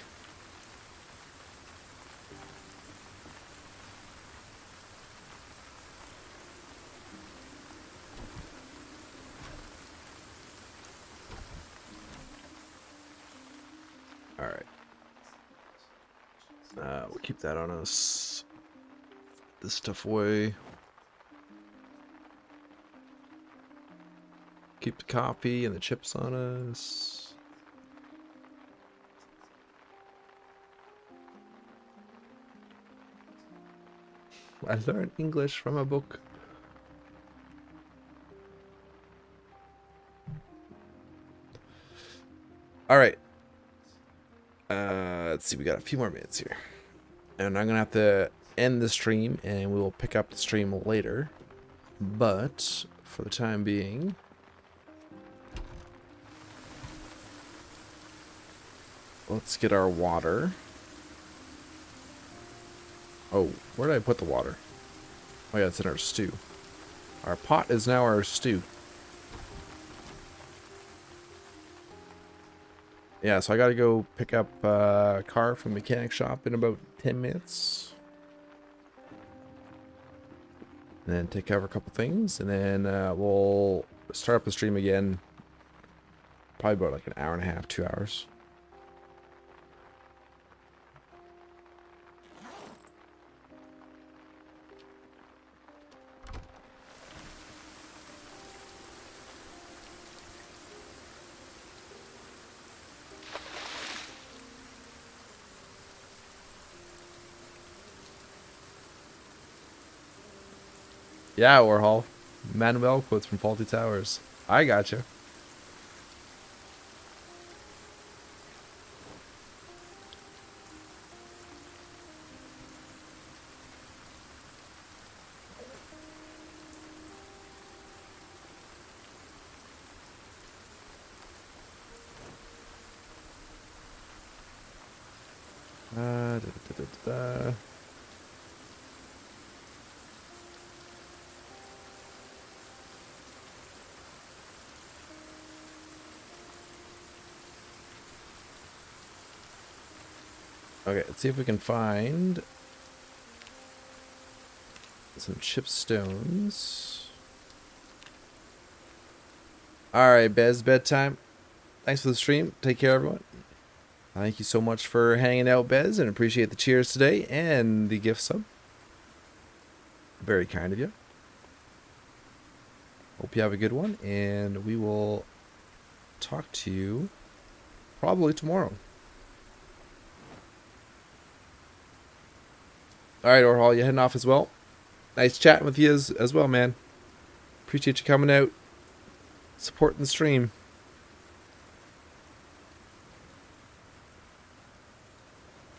Alright. We'll keep that on us. This stuff away. Keep the copy and the chips on us. I learned English from a book. Alright. Let's see, we got a few more minutes here. And I'm gonna have to end the stream and we will pick up the stream later. But for the time being, let's get our water. Oh, where did I put the water? Oh yeah, it's in our stew. Our pot is now our stew. Yeah, so I gotta go pick up a car from the mechanic shop in about 10 minutes. And then take care of a couple things, and then we'll start up the stream again. Probably about like an hour and a half, 2 hours. Yeah, Warhol. Manuel quotes from Faulty Towers. I gotcha. Da, da, da, da, da. Okay, let's see if we can find some chipstones. Alright, Bez, bedtime. Thanks for the stream. Take care, everyone. Thank you so much for hanging out, Bez, and appreciate the cheers today and the gift sub. Very kind of you. Hope you have a good one, and we will talk to you probably tomorrow. Alright, Orhal, you heading off as well? Nice chatting with you as well, man. Appreciate you coming out, supporting the stream.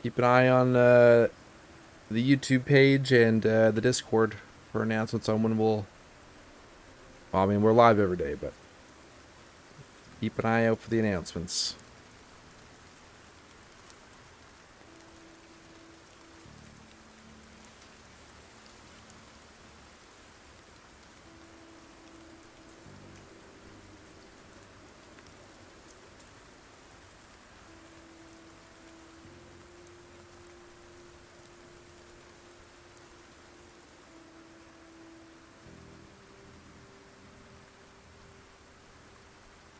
Keep an eye on the YouTube page and the Discord for announcements on when we'll... Well, I mean, we're live every day, but keep an eye out for the announcements.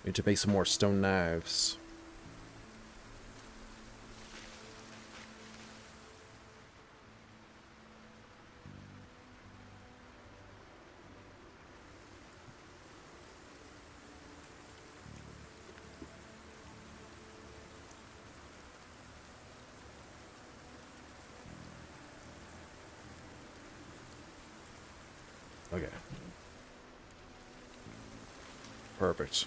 Need to make some more stone knives. Okay. Perfect.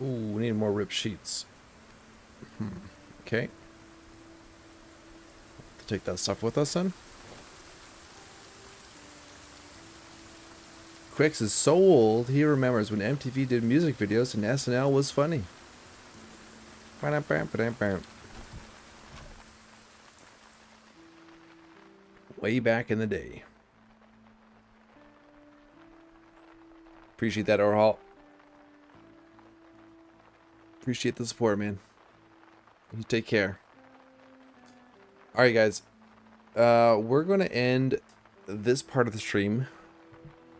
Ooh, we need more rib sheets. Okay. Take that stuff with us then. Quicks is so old, he remembers when MTV did music videos and SNL was funny. Way back in the day. Appreciate that, Orhal. Appreciate the support, man. You take care. Alright, guys. We're going to end this part of the stream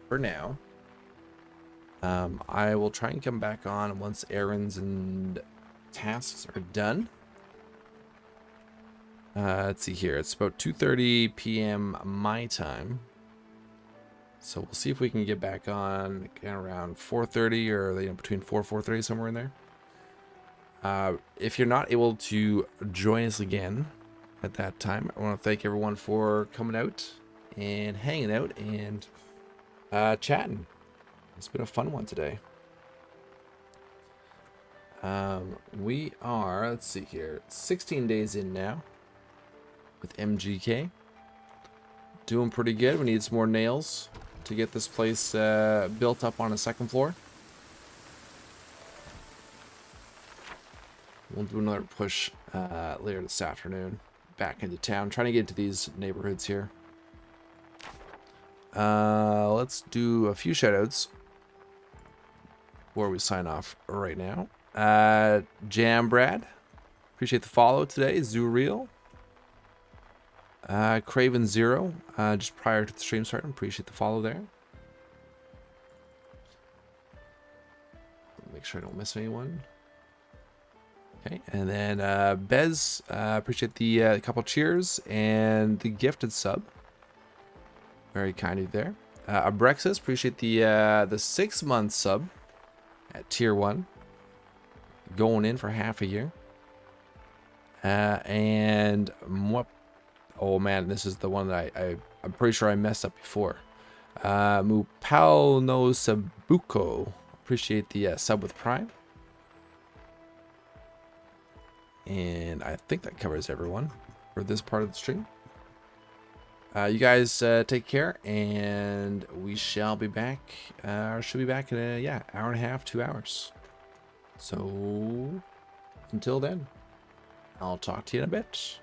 for now. I will try and come back on once errands and tasks are done. Let's see here. It's about 2:30 p.m. my time. So we'll see if we can get back on again around 4:30 or between 4:30, somewhere in there. If you're not able to join us again at that time, I want to thank everyone for coming out and hanging out and chatting. It's been a fun one today. We are, let's see here, 16 days in now with MGK. Doing pretty good. We need some more nails to get this place built up on a second floor. We'll do another push later this afternoon back into town, trying to get into these neighborhoods here. Let's do a few shoutouts before we sign off right now. Jam Brad, appreciate the follow today. Zureel, Craven Zero, just prior to the stream starting, appreciate the follow there. Make sure I don't miss anyone. Okay, and then Bez, appreciate the couple cheers and the gifted sub. Very kind of you there. Abrexis, appreciate the 6-month sub at tier 1. Going in for half a year. And oh man, this is the one that I'm pretty sure I messed up before. Mupal no Sabuko, appreciate the sub with Prime. And I think that covers everyone for this part of the stream. You guys take care, and we shall be back. Or should be back in a hour and a half, 2 hours. So until then, I'll talk to you in a bit.